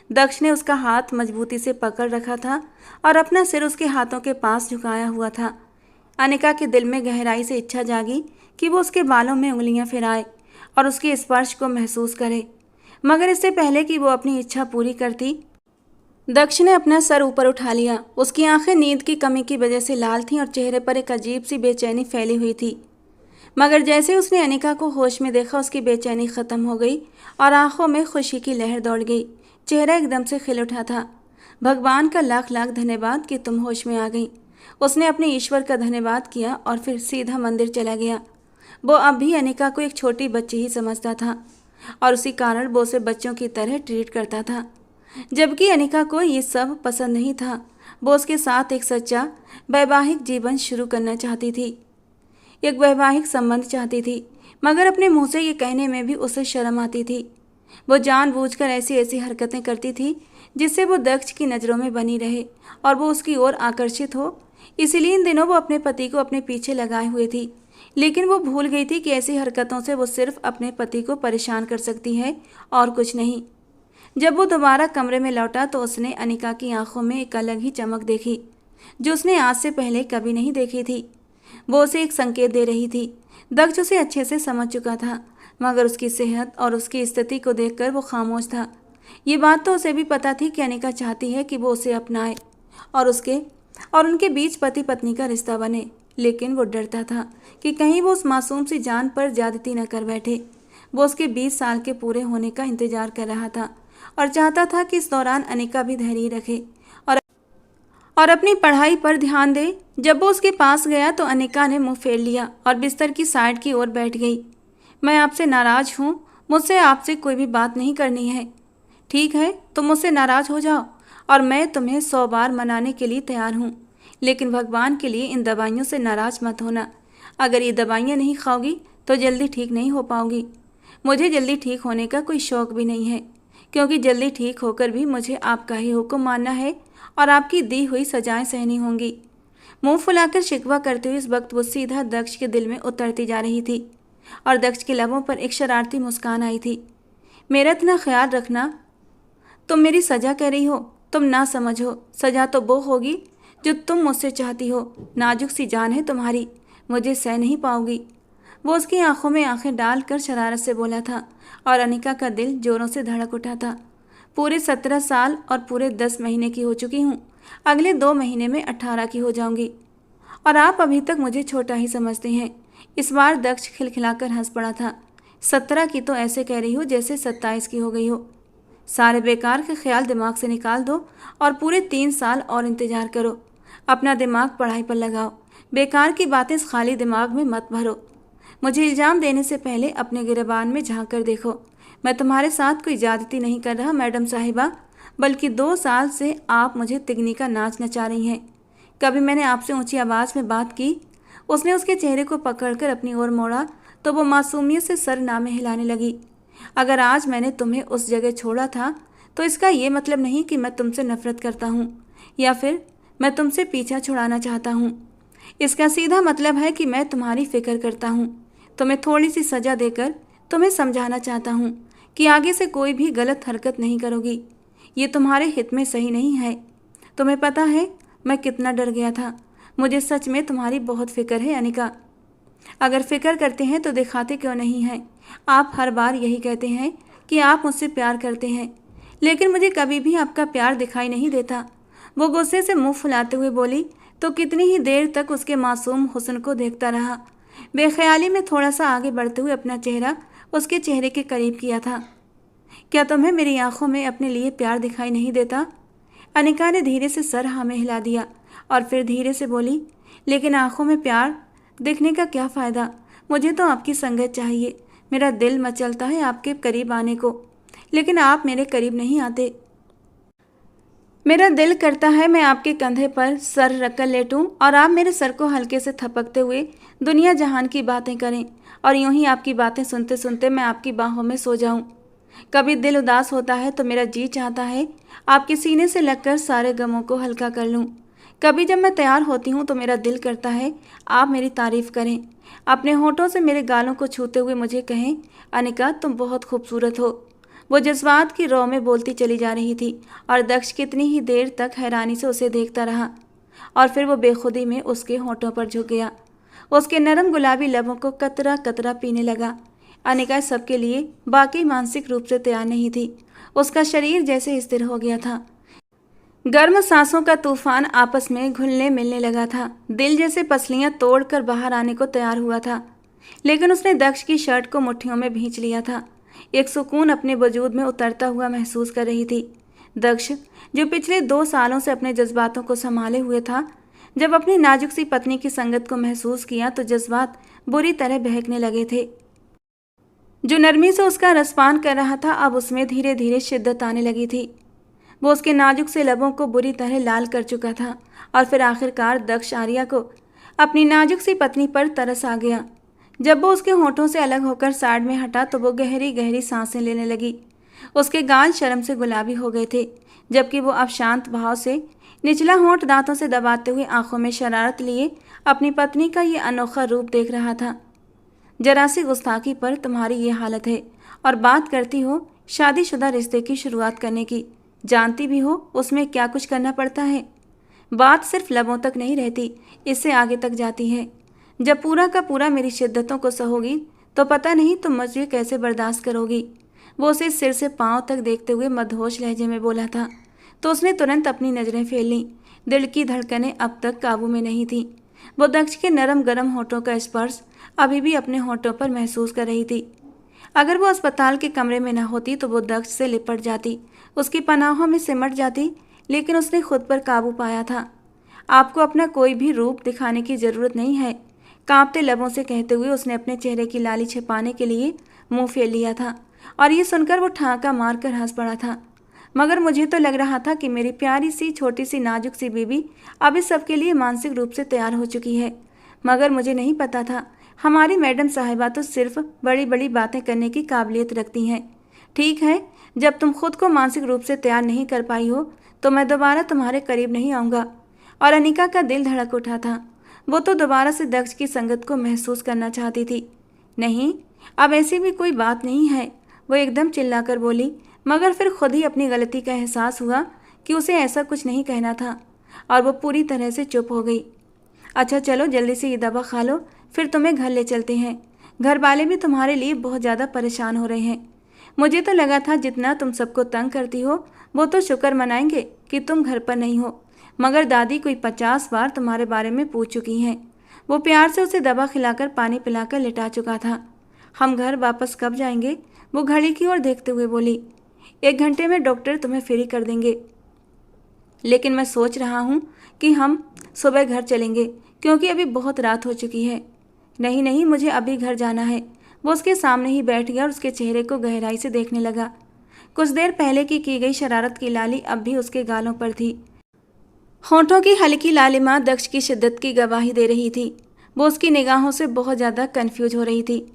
दक्ष ने उसका हाथ मजबूती से पकड़ रखा था और अपना सिर उसके हाथों के पास झुकाया हुआ था। अनिका के दिल में गहराई से इच्छा जागी कि वो उसके बालों में उंगलियां फिराए और उसके स्पर्श को महसूस करे, मगर इससे पहले कि वो अपनी इच्छा पूरी करती, दक्ष ने अपना सर ऊपर उठा लिया। उसकी आंखें नींद की कमी की वजह से लाल थीं और चेहरे पर एक अजीब सी बेचैनी फैली हुई थी। मगर जैसे उसने अनिका को होश में देखा उसकी बेचैनी खत्म हो गई और आंखों में खुशी की लहर दौड़ गई। चेहरा एकदम से खिल उठा था। भगवान का लाख लाख धन्यवाद कि तुम होश में आ गई। उसने अपने ईश्वर का धन्यवाद किया और फिर सीधा मंदिर चला गया। वो अब भी अनिका को एक छोटी बच्ची ही समझता था और उसी कारण वो उसे बच्चों की तरह ट्रीट करता था, जबकि अनिका को ये सब पसंद नहीं था। वो उसके साथ एक सच्चा वैवाहिक जीवन शुरू करना चाहती थी, एक वैवाहिक संबंध चाहती थी, मगर अपने मुंह से ये कहने में भी उसे शर्म आती थी। वो जानबूझकर ऐसी ऐसी हरकतें करती थी जिससे वो दक्ष की नज़रों में बनी रहे और वो उसकी ओर आकर्षित हो। इसीलिए इन दिनों वो अपने पति को अपने पीछे लगाए हुए थी, लेकिन वो भूल गई थी कि ऐसी हरकतों से वो सिर्फ अपने पति को परेशान कर सकती है और कुछ नहीं। जब वो दोबारा कमरे में लौटा तो उसने अनिका की आंखों में एक अलग ही चमक देखी जो उसने आज से पहले कभी नहीं देखी थी। वो उसे एक संकेत दे रही थी। दक्ष उसे अच्छे से समझ चुका था, मगर उसकी सेहत और उसकी स्थिति को देखकर वो खामोश था। ये बात तो उसे भी पता थी कि अनिका चाहती है कि वो उसे अपनाए और उनके बीच पति पत्नी का रिश्ता बने, लेकिन वो डरता था कि कहीं वो उस मासूम सी जान पर ज्यादती न कर बैठे। वो उसके 20 साल के पूरे होने का इंतजार कर रहा था और चाहता था कि इस दौरान अनिका भी धैर्य रखे और अपनी पढ़ाई पर ध्यान दे। जब वो उसके पास गया तो अनिका ने मुंह फेर लिया और बिस्तर की साइड की ओर बैठ गई। मैं आपसे नाराज हूँ, मुझसे आपसे कोई भी बात नहीं करनी है। ठीक है, तुम मुझसे नाराज हो जाओ और मैं तुम्हें 100 बार मनाने के लिए तैयार हूँ, लेकिन भगवान के लिए इन दवाइयों से नाराज मत होना। अगर ये दवाइयाँ नहीं खाओगी तो जल्दी ठीक नहीं हो पाओगी। मुझे जल्दी ठीक होने का कोई शौक़ भी नहीं है, क्योंकि जल्दी ठीक होकर भी मुझे आपका ही हुक्म मानना है और आपकी दी हुई सजाएं सहनी होंगी। मुंह फुलाकर शिकवा करते हुए इस वक्त वो सीधा दक्ष के दिल में उतरती जा रही थी और दक्ष के लबों पर एक शरारती मुस्कान आई थी। मेरा इतना ख्याल रखना, तुम मेरी सजा कह रही हो, तुम ना समझो। सजा तो वो होगी जो तुम मुझसे चाहती हो। नाजुक सी जान है तुम्हारी, मुझे सह नहीं पाओगी। वो उसकी आंखों में आंखें डालकर शरारत से बोला था और अनिका का दिल जोरों से धड़क उठा था। पूरे 17 साल और पूरे 10 महीने की हो चुकी हूँ, अगले 2 महीने में 18 की हो जाऊंगी और आप अभी तक मुझे छोटा ही समझते हैं। इस बार दक्ष खिलखिलाकर हंस पड़ा था। 17 की तो ऐसे कह रही हो जैसे 27 की हो गई हो। सारे बेकार के ख्याल दिमाग से निकाल दो और पूरे 3 साल और इंतजार करो। अपना दिमाग पढ़ाई पर लगाओ, बेकार की बातें इस खाली दिमाग में मत भरो। मुझे इल्ज़ाम देने से पहले अपने गिरबान में झांक कर देखो। मैं तुम्हारे साथ कोई ज्यादती नहीं कर रहा मैडम साहिबा, बल्कि 2 साल से आप मुझे तिगनी का नाच नचा रही हैं। कभी मैंने आपसे ऊंची आवाज़ में बात की? उसने उसके चेहरे को पकड़कर अपनी ओर मोड़ा तो वो मासूमियत से सर नामे हिलाने लगी। अगर आज मैंने तुम्हें उस जगह छोड़ा था तो इसका ये मतलब नहीं कि मैं तुमसे नफरत करता हूँ या फिर मैं तुमसे पीछा छुड़ाना चाहता हूँ। इसका सीधा मतलब है कि मैं तुम्हारी फिक्र करता हूँ। तुम्हें थोड़ी सी सज़ा देकर तुम्हें समझाना चाहता हूँ कि आगे से कोई भी गलत हरकत नहीं करोगी। ये तुम्हारे हित में सही नहीं है। तुम्हें पता है मैं कितना डर गया था। मुझे सच में तुम्हारी बहुत फिक्र है अनिका। अगर फिक्र करते हैं तो दिखाते क्यों नहीं हैं? आप हर बार यही कहते हैं कि आप मुझसे प्यार करते हैं, लेकिन मुझे कभी भी आपका प्यार दिखाई नहीं देता। वो गुस्से से मुंह फुलाते हुए बोली तो कितनी ही देर तक उसके मासूम हुस्न को देखता रहा। बेख्याली में थोड़ा सा आगे बढ़ते हुए अपना चेहरा उसके चेहरे के करीब किया था। क्या तुम्हें मेरी आंखों में अपने लिए प्यार दिखाई नहीं देता? अनिका ने धीरे से सर हाँ में हिला दिया और फिर धीरे से बोली, लेकिन आंखों में प्यार दिखने का क्या फ़ायदा? मुझे तो आपकी संगत चाहिए। मेरा दिल मचलता है आपके करीब आने को, लेकिन आप मेरे करीब नहीं आते। मेरा दिल करता है मैं आपके कंधे पर सर रखकर लेटूं और आप मेरे सर को हल्के से थपकते हुए दुनिया जहान की बातें करें और यूं ही आपकी बातें सुनते सुनते मैं आपकी बाहों में सो जाऊं। कभी दिल उदास होता है तो मेरा जी चाहता है आपके सीने से लगकर सारे गमों को हल्का कर लूं। कभी जब मैं तैयार होती हूं तो मेरा दिल करता है आप मेरी तारीफ करें, अपने होठों से मेरे गालों को छूते हुए मुझे कहें, अनिका तुम बहुत खूबसूरत हो। वो जज्बात की रौ में बोलती चली जा रही थी और दक्ष कितनी ही देर तक हैरानी से उसे देखता रहा और फिर वो बेखुदी में उसके होठों पर झुक गया। उसके नरम गुलाबी लबों को कतरा कतरा पीने लगा। अनिका सबके लिए बाकी मानसिक रूप से तैयार नहीं थी। उसका शरीर जैसे स्थिर हो गया था। गर्म सांसों का तूफान आपस में घुलने मिलने लगा था। दिल जैसे पसलियां तोड़कर बाहर आने को तैयार हुआ था, लेकिन उसने दक्ष की शर्ट को मुट्ठियों में भींच लिया था। एक सुकून अपने वजूद में उतरता हुआ महसूस कर रही थी। दक्ष, जो पिछले 2 सालों से अपने जज्बातों को संभाले हुए था, जब अपनी नाजुक सी पत्नी की संगत को महसूस किया तो जज्बात बुरी तरह बहकने लगे थे। जो नरमी से उसका रसपान कर रहा था अब उसमें धीरे धीरे शिद्दत आने लगी थी। वो उसके नाजुक से लबों को बुरी तरह लाल कर चुका था और फिर आखिरकार दक्ष आर्या को अपनी नाजुक सी पत्नी पर तरस आ गया। जब वो उसके होठों से अलग होकर साइड में हटा तो वो गहरी गहरी सांसें लेने लगी। उसके गाल शर्म से गुलाबी हो गए थे, जबकि वो अब शांत भाव से निचला होंठ दांतों से दबाते हुए आंखों में शरारत लिए अपनी पत्नी का ये अनोखा रूप देख रहा था। जरा सी गुस्ताखी पर तुम्हारी ये हालत है और बात करती हो शादीशुदा रिश्ते की शुरुआत करने की। जानती भी हो उसमें क्या कुछ करना पड़ता है। बात सिर्फ लबों तक नहीं रहती, इससे आगे तक जाती है। जब पूरा का पूरा मेरी शिद्दतों को सहोगी तो पता नहीं तुम मुझे कैसे बर्दाश्त करोगी। वो उसे सिर से पांव तक देखते हुए मदहोश लहजे में बोला था तो उसने तुरंत अपनी नज़रें फेर लीं। दिल की धड़कनें अब तक काबू में नहीं थीं। वो दक्ष के नरम गरम होठों का स्पर्श अभी भी अपने होठों पर महसूस कर रही थी। अगर वो अस्पताल के कमरे में न होती तो वो दक्ष से लिपट जाती, उसकी पनाहों में सिमट जाती, लेकिन उसने खुद पर काबू पाया था। आपको अपना कोई भी रूप दिखाने की ज़रूरत नहीं है, कांपते लबों से कहते हुए उसने अपने चेहरे की लाली छिपाने के लिए मुंह फेर लिया था और ये सुनकर वो ठाका मारकर हंस पड़ा था। मगर मुझे तो लग रहा था कि मेरी प्यारी सी छोटी सी नाजुक सी बीबी अब इस सब के लिए मानसिक रूप से तैयार हो चुकी है। मगर मुझे नहीं पता था हमारी मैडम साहिबा तो सिर्फ बड़ी बड़ी बातें करने की काबिलियत रखती हैं। ठीक है, जब तुम खुद को मानसिक रूप से तैयार नहीं कर पाई हो तो मैं दोबारा तुम्हारे करीब नहीं आऊँगा। और अनिका का दिल धड़क उठा था। वो तो दोबारा से दक्ष की संगत को महसूस करना चाहती थी। नहीं, अब ऐसी भी कोई बात नहीं है, वो एकदम चिल्लाकर बोली। मगर फिर खुद ही अपनी गलती का एहसास हुआ कि उसे ऐसा कुछ नहीं कहना था और वो पूरी तरह से चुप हो गई। अच्छा चलो जल्दी से ये दवा खा लो, फिर तुम्हें घर ले चलते हैं। घर वाले भी तुम्हारे लिए बहुत ज़्यादा परेशान हो रहे हैं। मुझे तो लगा था जितना तुम सबको तंग करती हो वो तो शुक्र मनाएंगे कि तुम घर पर नहीं हो, मगर दादी कोई 50 बार तुम्हारे बारे में पूछ चुकी हैं। वो प्यार से उसे दवा खिलाकर पानी पिलाकर लिटा चुका था। हम घर वापस कब जाएंगे? वो घड़ी की ओर देखते हुए बोली। 1 घंटे में डॉक्टर तुम्हें फ्री कर देंगे, लेकिन मैं सोच रहा हूँ कि हम सुबह घर चलेंगे क्योंकि अभी बहुत रात हो चुकी है। नहीं नहीं, मुझे अभी घर जाना है। वो उसके सामने ही बैठ गया और उसके चेहरे को गहराई से देखने लगा। कुछ देर पहले की गई शरारत की लाली अब भी उसके गालों पर थी। होठों की हल्की लालिमा दक्ष की शिद्दत की गवाही दे रही थी। वो उसकी निगाहों से बहुत ज़्यादा कंफ्यूज हो रही थी।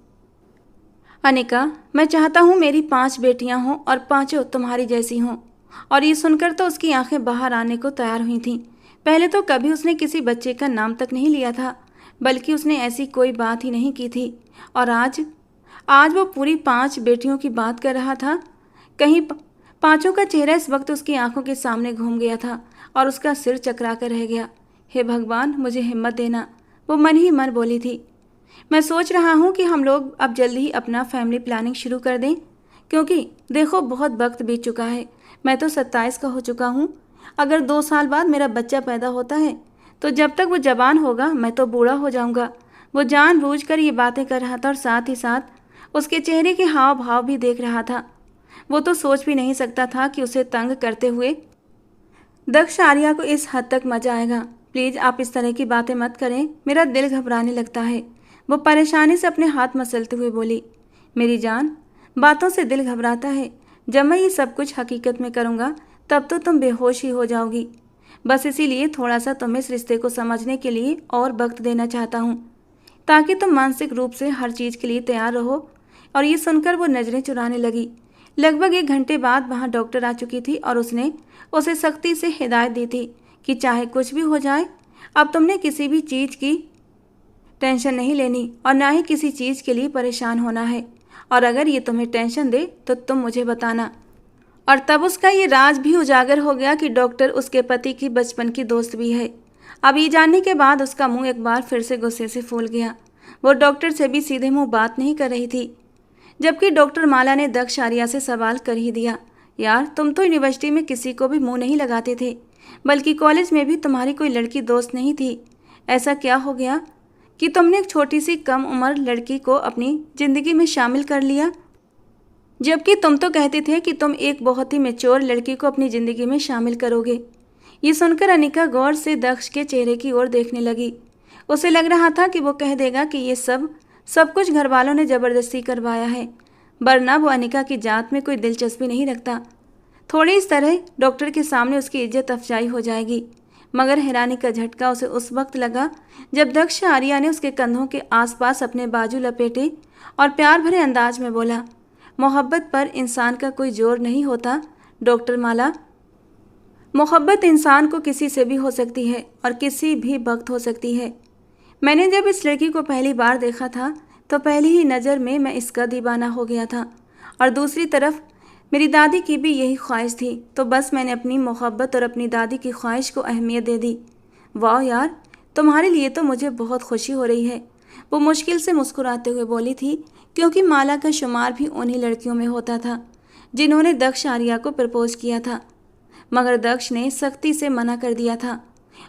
अनिका, मैं चाहता हूँ मेरी 5 बेटियाँ हों और पांचों तुम्हारी जैसी हों। और ये सुनकर तो उसकी आंखें बाहर आने को तैयार हुई थीं। पहले तो कभी उसने किसी बच्चे का नाम तक नहीं लिया था, बल्कि उसने ऐसी कोई बात ही नहीं की थी। और आज वो पूरी 5 बेटियों की बात कर रहा था। कहीं पांचों का चेहरा इस वक्त उसकी आंखों के सामने घूम गया था और उसका सिर चकरा कर रह गया। हे भगवान, मुझे हिम्मत देना, वो मन ही मन बोली थी। मैं सोच रहा हूँ कि हम लोग अब जल्दी ही अपना फैमिली प्लानिंग शुरू कर दें, क्योंकि देखो बहुत वक्त बीत चुका है। मैं तो 27 का हो चुका हूँ। अगर 2 साल बाद मेरा बच्चा पैदा होता है तो जब तक वो जवान होगा मैं तो बूढ़ा हो जाऊँगा। वो जानबूझकर ये बातें कर रहा था और साथ ही साथ उसके चेहरे के हाव भाव भी देख रहा था। वो तो सोच भी नहीं सकता था कि उसे तंग करते हुए दक्ष आर्या को इस हद तक मजा आएगा। प्लीज़ आप इस तरह की बातें मत करें, मेरा दिल घबराने लगता है। वो परेशानी से अपने हाथ मसलते हुए बोली। मेरी जान, बातों से दिल घबराता है। जब मैं ये सब कुछ हकीकत में करूँगा तब तो तुम बेहोश ही हो जाओगी। बस इसीलिए थोड़ा सा तुम्हें इस रिश्ते को समझने के लिए और वक्त देना चाहता हूँ, ताकि तुम मानसिक रूप से हर चीज़ के लिए तैयार रहो। और ये सुनकर वो नज़रें चुराने लगी। लगभग 1 घंटे बाद वहाँ डॉक्टर आ चुकी थी और उसने उसे सख्ती से हिदायत दी थी कि चाहे कुछ भी हो जाए, अब तुमने किसी भी चीज़ की टेंशन नहीं लेनी और ना ही किसी चीज़ के लिए परेशान होना है। और अगर ये तुम्हें टेंशन दे तो तुम मुझे बताना। और तब उसका ये राज भी उजागर हो गया कि डॉक्टर उसके पति की बचपन की दोस्त भी है। अब ये जानने के बाद उसका मुंह एक बार फिर से गुस्से से फूल गया। वो डॉक्टर से भी सीधे मुंह बात नहीं कर रही थी, जबकि डॉक्टर माला ने दक्ष आर्या से सवाल कर ही दिया। यार, तुम तो यूनिवर्सिटी में किसी को भी मुंह नहीं लगाते थे, बल्कि कॉलेज में भी तुम्हारी कोई लड़की दोस्त नहीं थी। ऐसा क्या हो गया कि तुमने एक छोटी सी कम उम्र लड़की को अपनी ज़िंदगी में शामिल कर लिया, जबकि तुम तो कहते थे कि तुम एक बहुत ही मैच्योर लड़की को अपनी ज़िंदगी में शामिल करोगे। ये सुनकर अनिका गौर से दक्ष के चेहरे की ओर देखने लगी। उसे लग रहा था कि वो कह देगा कि ये सब कुछ घर वालों ने ज़बरदस्ती करवाया है, वरना वो अनिका की जात में कोई दिलचस्पी नहीं रखता। थोड़ी इस तरह डॉक्टर के सामने उसकी इज्जत अफजाई हो जाएगी। मगर हैरानी का झटका उसे उस वक्त लगा जब दक्ष आर्या ने उसके कंधों के आसपास अपने बाजू लपेटे और प्यार भरे अंदाज में बोला, मोहब्बत पर इंसान का कोई जोर नहीं होता डॉक्टर माला। मोहब्बत इंसान को किसी से भी हो सकती है और किसी भी वक्त हो सकती है। मैंने जब इस लड़की को पहली बार देखा था तो पहली ही नज़र में मैं इसका दीवाना हो गया था, और दूसरी तरफ मेरी दादी की भी यही ख्वाहिश थी, तो बस मैंने अपनी मोहब्बत और अपनी दादी की ख्वाहिश को अहमियत दे दी। वाह यार, तुम्हारे लिए तो मुझे बहुत खुशी हो रही है, वो मुश्किल से मुस्कुराते हुए बोली थी, क्योंकि माला का शुमार भी उन्हीं लड़कियों में होता था जिन्होंने दक्ष आर्या को प्रपोज किया था। मगर दक्ष ने सख्ती से मना कर दिया था,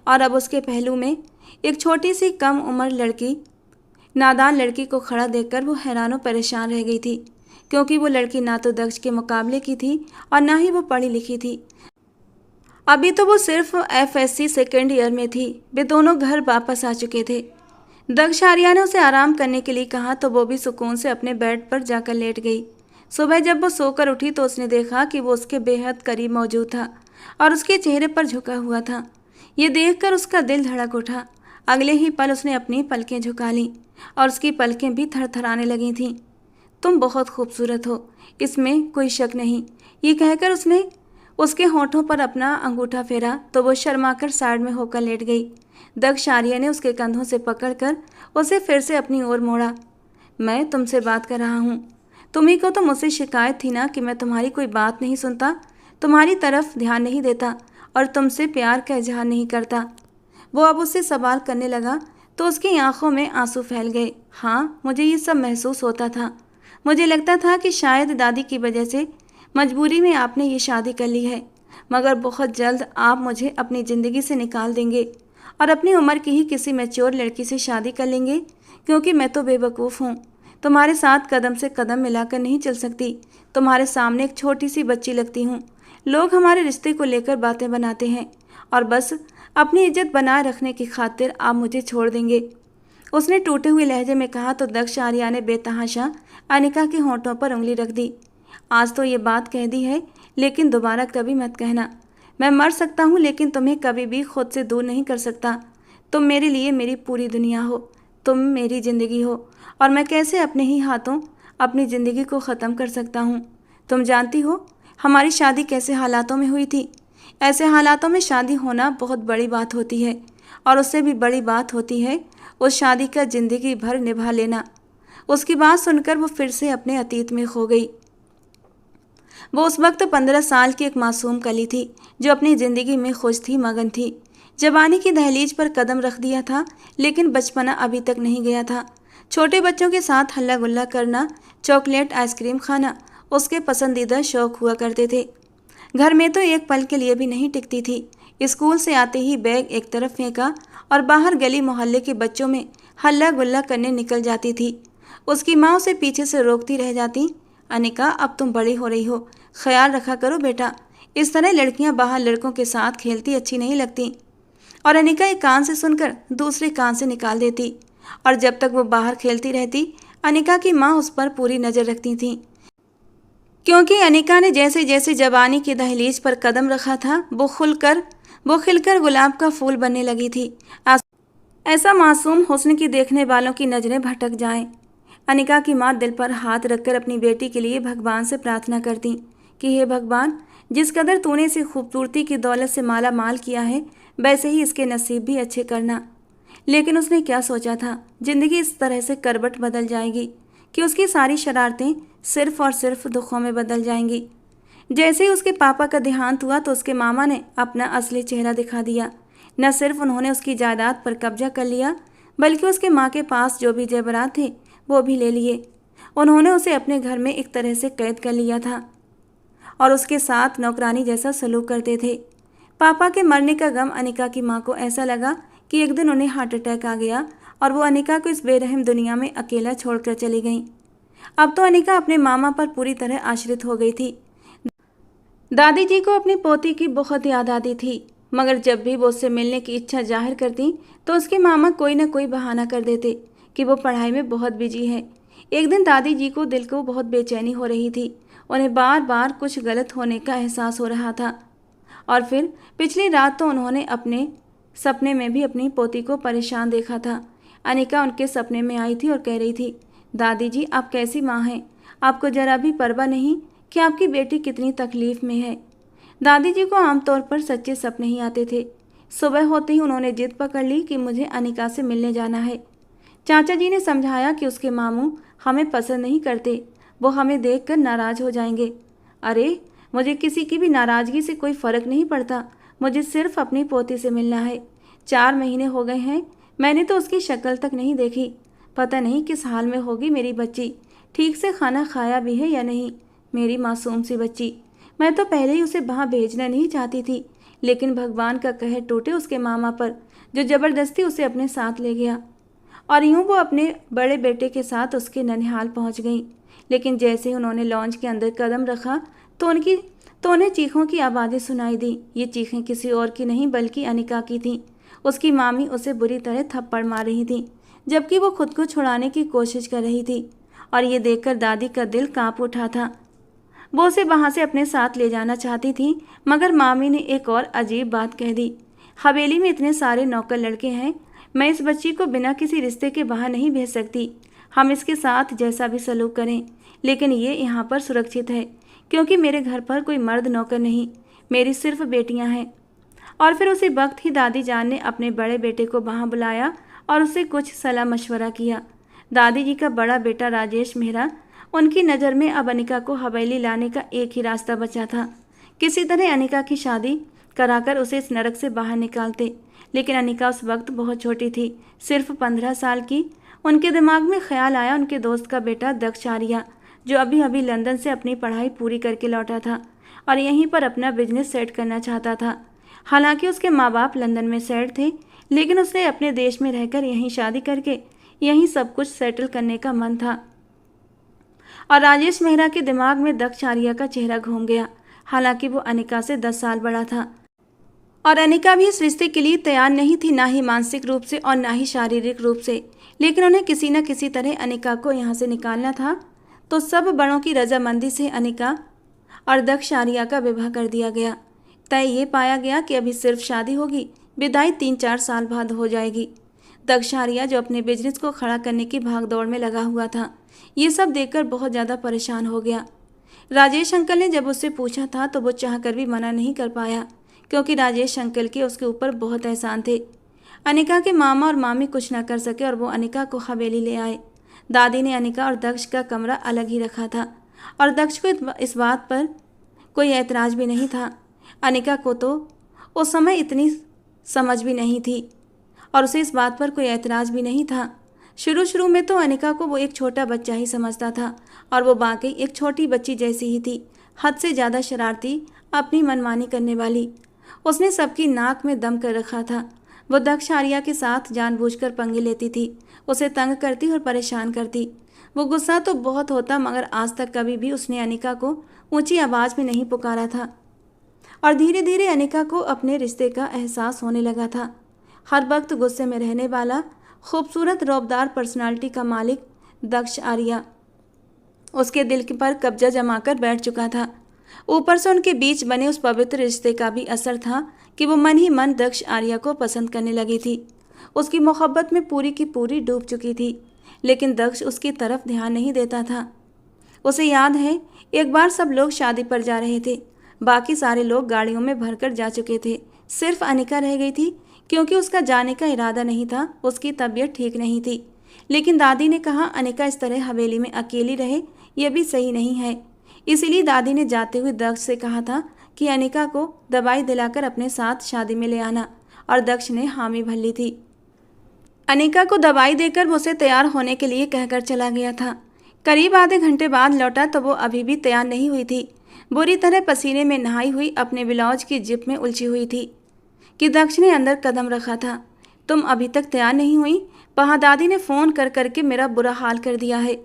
और अब उसके पहलू में एक छोटी सी कम उम्र लड़की, नादान लड़की को खड़ा देखकर वो हैरान परेशान रह गई थी, क्योंकि वो लड़की ना तो दक्ष के मुकाबले की थी और ना ही वो पढ़ी लिखी थी। अभी तो वो सिर्फ FSC सेकेंड ईयर में थी। वे दोनों घर वापस आ चुके थे। दक्ष आर्या ने उसे आराम करने के लिए कहा तो वो भी सुकून से अपने बेड पर जाकर लेट गई। सुबह जब वो सोकर उठी तो उसने देखा कि वो उसके बेहद करीब मौजूद था और उसके चेहरे पर झुका हुआ था। ये देखकर उसका दिल धड़क उठा। अगले ही पल उसने अपनी पलकें झुका लीं और उसकी पलकें भी थरथराने लगी थीं। तुम बहुत खूबसूरत हो, इसमें कोई शक नहीं। ये कहकर उसने उसके होठों पर अपना अंगूठा फेरा तो वो शर्माकर साइड में होकर लेट गई। दक्ष आर्या ने उसके कंधों से पकड़कर उसे फिर से अपनी ओर मोड़ा। मैं तुमसे बात कर रहा हूँ। तुम्ही को तो मुझसे शिकायत थी ना कि मैं तुम्हारी कोई बात नहीं सुनता, तुम्हारी तरफ ध्यान नहीं देता और तुमसे प्यार का इजहार नहीं करता। वो अब उससे सवाल करने लगा तो उसकी आंखों में आंसू फैल गए। हाँ, मुझे ये सब महसूस होता था। मुझे लगता था कि शायद दादी की वजह से मजबूरी में आपने ये शादी कर ली है, मगर बहुत जल्द आप मुझे अपनी ज़िंदगी से निकाल देंगे और अपनी उम्र की ही किसी मैच्योर लड़की से शादी कर लेंगे, क्योंकि मैं तो बेवकूफ़ हूँ। तुम्हारे साथ कदम से कदम मिलाकर नहीं चल सकती। तुम्हारे सामने एक छोटी सी बच्ची लगती हूँ। लोग हमारे रिश्ते को लेकर बातें बनाते हैं और बस अपनी इज्जत बनाए रखने की खातिर आप मुझे छोड़ देंगे, उसने टूटे हुए लहजे में कहा। तो दक्ष आर्या ने बेतहाशा अनिका के होंठों पर उंगली रख दी। आज तो ये बात कह दी है, लेकिन दोबारा कभी मत कहना। मैं मर सकता हूँ लेकिन तुम्हें कभी भी खुद से दूर नहीं कर सकता। तुम मेरे लिए मेरी पूरी दुनिया हो, तुम मेरी ज़िंदगी हो, और मैं कैसे अपने ही हाथों अपनी ज़िंदगी को ख़त्म कर सकता हूँ। तुम जानती हो हमारी शादी कैसे हालातों में हुई थी। ऐसे हालातों में शादी होना बहुत बड़ी बात होती है, और उससे भी बड़ी बात होती है उस शादी का ज़िंदगी भर निभा लेना। उसकी बात सुनकर वो फिर से अपने अतीत में खो गई। वो उस वक्त 15 साल की एक मासूम कली थी जो अपनी ज़िंदगी में खुश थी, मगन थी। जवानी की दहलीज पर कदम रख दिया था, लेकिन बचपना अभी तक नहीं गया था। छोटे बच्चों के साथ हल्ला गुल्ला करना, चॉकलेट आइसक्रीम खाना उसके पसंदीदा शौक हुआ करते थे। घर में तो एक पल के लिए भी नहीं टिकती थी। स्कूल से आते ही बैग एक तरफ फेंका और बाहर गली मोहल्ले के बच्चों में हल्ला गुल्ला करने निकल जाती थी। उसकी माँ उसे पीछे से रोकती रह जाती। अनिका, अब तुम बड़ी हो रही हो, ख्याल रखा करो बेटा। इस तरह लड़कियां बाहर लड़कों के साथ खेलती अच्छी नहीं लगती। और अनिका एक कान से सुनकर दूसरे कान से निकाल देती, और जब तक वो बाहर खेलती रहती अनिका की माँ उस पर पूरी नज़र रखती थी क्योंकि अनिका ने जैसे जैसे जवानी की दहलीज पर कदम रखा था वो खिलकर गुलाब का फूल बनने लगी थी। ऐसा मासूम हुस्न की देखने वालों की नज़रें भटक जाएं। अनिका की माँ दिल पर हाथ रखकर अपनी बेटी के लिए भगवान से प्रार्थना करती कि हे भगवान, जिस कदर तूने इसे खूबसूरती की दौलत से माला माल किया है, वैसे ही इसके नसीब भी अच्छे करना। लेकिन उसने क्या सोचा था, जिंदगी इस तरह से करवट बदल जाएगी कि उसकी सारी शरारतें सिर्फ और सिर्फ दुखों में बदल जाएंगी। जैसे ही उसके पापा का देहांत हुआ तो उसके मामा ने अपना असली चेहरा दिखा दिया। न सिर्फ उन्होंने उसकी जायदाद पर कब्जा कर लिया, बल्कि उसके माँ के पास जो भी जेवरात थे वो भी ले लिए। उन्होंने उसे अपने घर में एक तरह से कैद कर लिया था और उसके साथ नौकरानी जैसा सलूक करते थे। पापा के मरने का गम अनिका की माँ को ऐसा लगा कि एक दिन उन्हें हार्ट अटैक आ गया और वो अनिका को इस बेरहम दुनिया में अकेला छोड़कर चली गईं। अब तो अनिका अपने मामा पर पूरी तरह आश्रित हो गई थी। दादी जी को अपनी पोती की बहुत याद आती थी, मगर जब भी वो उससे मिलने की इच्छा जाहिर करती तो उसके मामा कोई न कोई बहाना कर देते कि वो पढ़ाई में बहुत बिजी है। एक दिन दादी जी को दिल को बहुत बेचैनी हो रही थी। उन्हें बार बार कुछ गलत होने का एहसास हो रहा था। और फिर पिछली रात तो उन्होंने अपने सपने में भी अपनी पोती को परेशान देखा था। अनिका उनके सपने में आई थी और कह रही थी, दादी जी आप कैसी माँ हैं? आपको जरा भी परवाह नहीं कि आपकी बेटी कितनी तकलीफ में है। दादी जी को आमतौर पर सच्चे सपने ही आते थे। सुबह होते ही उन्होंने जिद पकड़ ली कि मुझे अनिका से मिलने जाना है। चाचा जी ने समझाया कि उसके मामू हमें पसंद नहीं करते, वो हमें देखकर नाराज हो जाएंगे। अरे, मुझे किसी की भी नाराजगी से कोई फर्क नहीं पड़ता, मुझे सिर्फ अपनी पोती से मिलना है। 4 महीने हो गए हैं, मैंने तो उसकी शक्ल तक नहीं देखी। पता नहीं किस हाल में होगी मेरी बच्ची, ठीक से खाना खाया भी है या नहीं। मेरी मासूम सी बच्ची, मैं तो पहले ही उसे वहाँ भेजना नहीं चाहती थी, लेकिन भगवान का कहर टूटे उसके मामा पर, जो ज़बरदस्ती उसे अपने साथ ले गया। और यूं वो अपने बड़े बेटे के साथ उसके ननिहाल पहुंच गई। लेकिन जैसे ही उन्होंने लॉन्च के अंदर कदम रखा तो उन्हें चीखों की आवाज़ें सुनाई दी। ये चीखें किसी और की नहीं बल्कि अनिका की थीं। उसकी मामी उसे बुरी तरह थप्पड़ मार रही थी, जबकि वो खुद को छुड़ाने की कोशिश कर रही थी। और ये देखकर दादी का दिल कांप उठा था। वो उसे वहाँ से अपने साथ ले जाना चाहती थी, मगर मामी ने एक और अजीब बात कह दी। हवेली में इतने सारे नौकर लड़के हैं, मैं इस बच्ची को बिना किसी रिश्ते के बाहर नहीं भेज सकती। हम इसके साथ जैसा भी सलूक करें, लेकिन ये यहाँ पर सुरक्षित है, क्योंकि मेरे घर पर कोई मर्द नौकर नहीं, मेरी सिर्फ बेटियाँ हैं। और फिर उसी वक्त ही दादी जान ने अपने बड़े बेटे को वहाँ बुलाया और उससे कुछ सलाह मशवरा किया। दादी जी का बड़ा बेटा राजेश मेहरा, उनकी नज़र में अब अनिका को हवेली लाने का एक ही रास्ता बचा था। किसी तरह अनिका की शादी कराकर उसे इस नरक से बाहर निकालते। लेकिन अनिका उस वक्त बहुत छोटी थी, सिर्फ 15 साल की। उनके दिमाग में ख्याल आया उनके दोस्त का बेटा दक्ष आर्या, जो अभी अभी लंदन से अपनी पढ़ाई पूरी करके लौटा था और यहीं पर अपना बिजनेस सेट करना चाहता था। हालांकि उसके माँ बाप लंदन में सेट थे, लेकिन उसने अपने देश में रहकर यहीं शादी करके यहीं सब कुछ सेटल करने का मन था। और राजेश मेहरा के दिमाग में दक्ष आर्या का चेहरा घूम गया। हालांकि वो अनिका से 10 साल बड़ा था और अनिका भी इस रिश्ते के लिए तैयार नहीं थी, ना ही मानसिक रूप से और ना ही शारीरिक रूप से। लेकिन उन्हें किसी न किसी तरह अनिका को यहाँ से निकालना था। तो सब बड़ों की रजामंदी से अनिका और दक्ष आर्या का विवाह कर दिया गया। तय ये पाया गया कि अभी सिर्फ शादी होगी, विदाई 3-4 साल बाद हो जाएगी। दक्ष आर्या, जो अपने बिजनेस को खड़ा करने की भागदौड़ में लगा हुआ था, ये सब देखकर बहुत ज़्यादा परेशान हो गया। राजेश अंकल ने जब उससे पूछा था तो वो चाहकर भी मना नहीं कर पाया, क्योंकि राजेश अंकल के उसके ऊपर बहुत एहसान थे। अनिका के मामा और मामी कुछ ना कर सके और वो अनिका को हवेली ले आए। दादी ने अनिका और दक्ष का कमरा अलग ही रखा था और दक्ष को इस बात पर कोई ऐतराज़ भी नहीं था। अनिका को तो उस समय इतनी समझ भी नहीं थी और उसे इस बात पर कोई ऐतराज़ भी नहीं था। शुरू में तो अनिका को वो एक छोटा बच्चा ही समझता था और वो वाकई एक छोटी बच्ची जैसी ही थी, हद से ज़्यादा शरारती, अपनी मनमानी करने वाली। उसने सबकी नाक में दम कर रखा था। वो दक्ष आर्या के साथ जानबूझकर पंगे लेती थी, उसे तंग करती और परेशान करती। वो गुस्सा तो बहुत होता, मगर आज तक कभी भी उसने अनिका को ऊंची आवाज़ में नहीं पुकारा था। और धीरे धीरे अनिका को अपने रिश्ते का एहसास होने लगा था। हर वक्त गुस्से में रहने वाला, खूबसूरत रौबदार पर्सनालिटी का मालिक दक्ष आर्या उसके दिल पर कब्जा जमाकर बैठ चुका था। ऊपर से उनके बीच बने उस पवित्र रिश्ते का भी असर था कि वो मन ही मन दक्ष आर्या को पसंद करने लगी थी। उसकी मोहब्बत में पूरी की पूरी डूब चुकी थी, लेकिन दक्ष उसकी तरफ ध्यान नहीं देता था। उसे याद है, एक बार सब लोग शादी पर जा रहे थे। बाकी सारे लोग गाड़ियों में भरकर जा चुके थे। सिर्फ अनिका रह गई थी, क्योंकि उसका जाने का इरादा नहीं था। उसकी तबीयत ठीक नहीं थी। लेकिन दादी ने कहा अनिका इस तरह हवेली में अकेली रहे, यह भी सही नहीं है। इसीलिए दादी ने जाते हुए दक्ष से कहा था कि अनिका को दवाई दिलाकर अपने साथ शादी में ले आना, और दक्ष ने हामी भर ली थी। अनिका को दवाई देकर वो उसे तैयार होने के लिए कहकर चला गया था। करीब आधे घंटे बाद लौटा तो वो अभी भी तैयार नहीं हुई थी। बुरी तरह पसीने में नहाई हुई अपने ब्लाउज की जिप में उलझी हुई थी कि दक्ष ने अंदर कदम रखा था। तुम अभी तक तैयार नहीं हुई? वहाँ दादी ने फ़ोन कर करके मेरा बुरा हाल कर दिया है।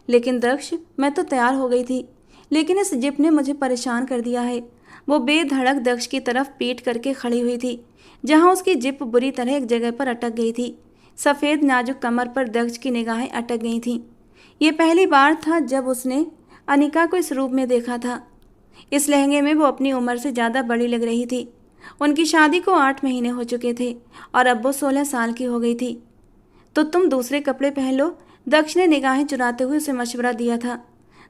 लेकिन दक्ष, मैं तो तैयार हो गई थी, लेकिन इस जिप ने मुझे परेशान कर दिया है। वो बेधड़क दक्ष की तरफ पीट करके खड़ी हुई थी, जहाँ उसकी जिप बुरी तरह एक जगह पर अटक गई थी। सफ़ेद नाजुक कमर पर दक्ष की निगाहें अटक गई थीं। ये पहली बार था जब उसने अनिका को इस रूप में देखा था। इस लहंगे में वो अपनी उम्र से ज़्यादा बड़ी लग रही थी। उनकी शादी को 8 महीने हो चुके थे और अब वो 16 साल की हो गई थी। तो तुम दूसरे कपड़े पहन लो, दक्ष ने निगाहें चुराते हुए उसे मशवरा दिया था।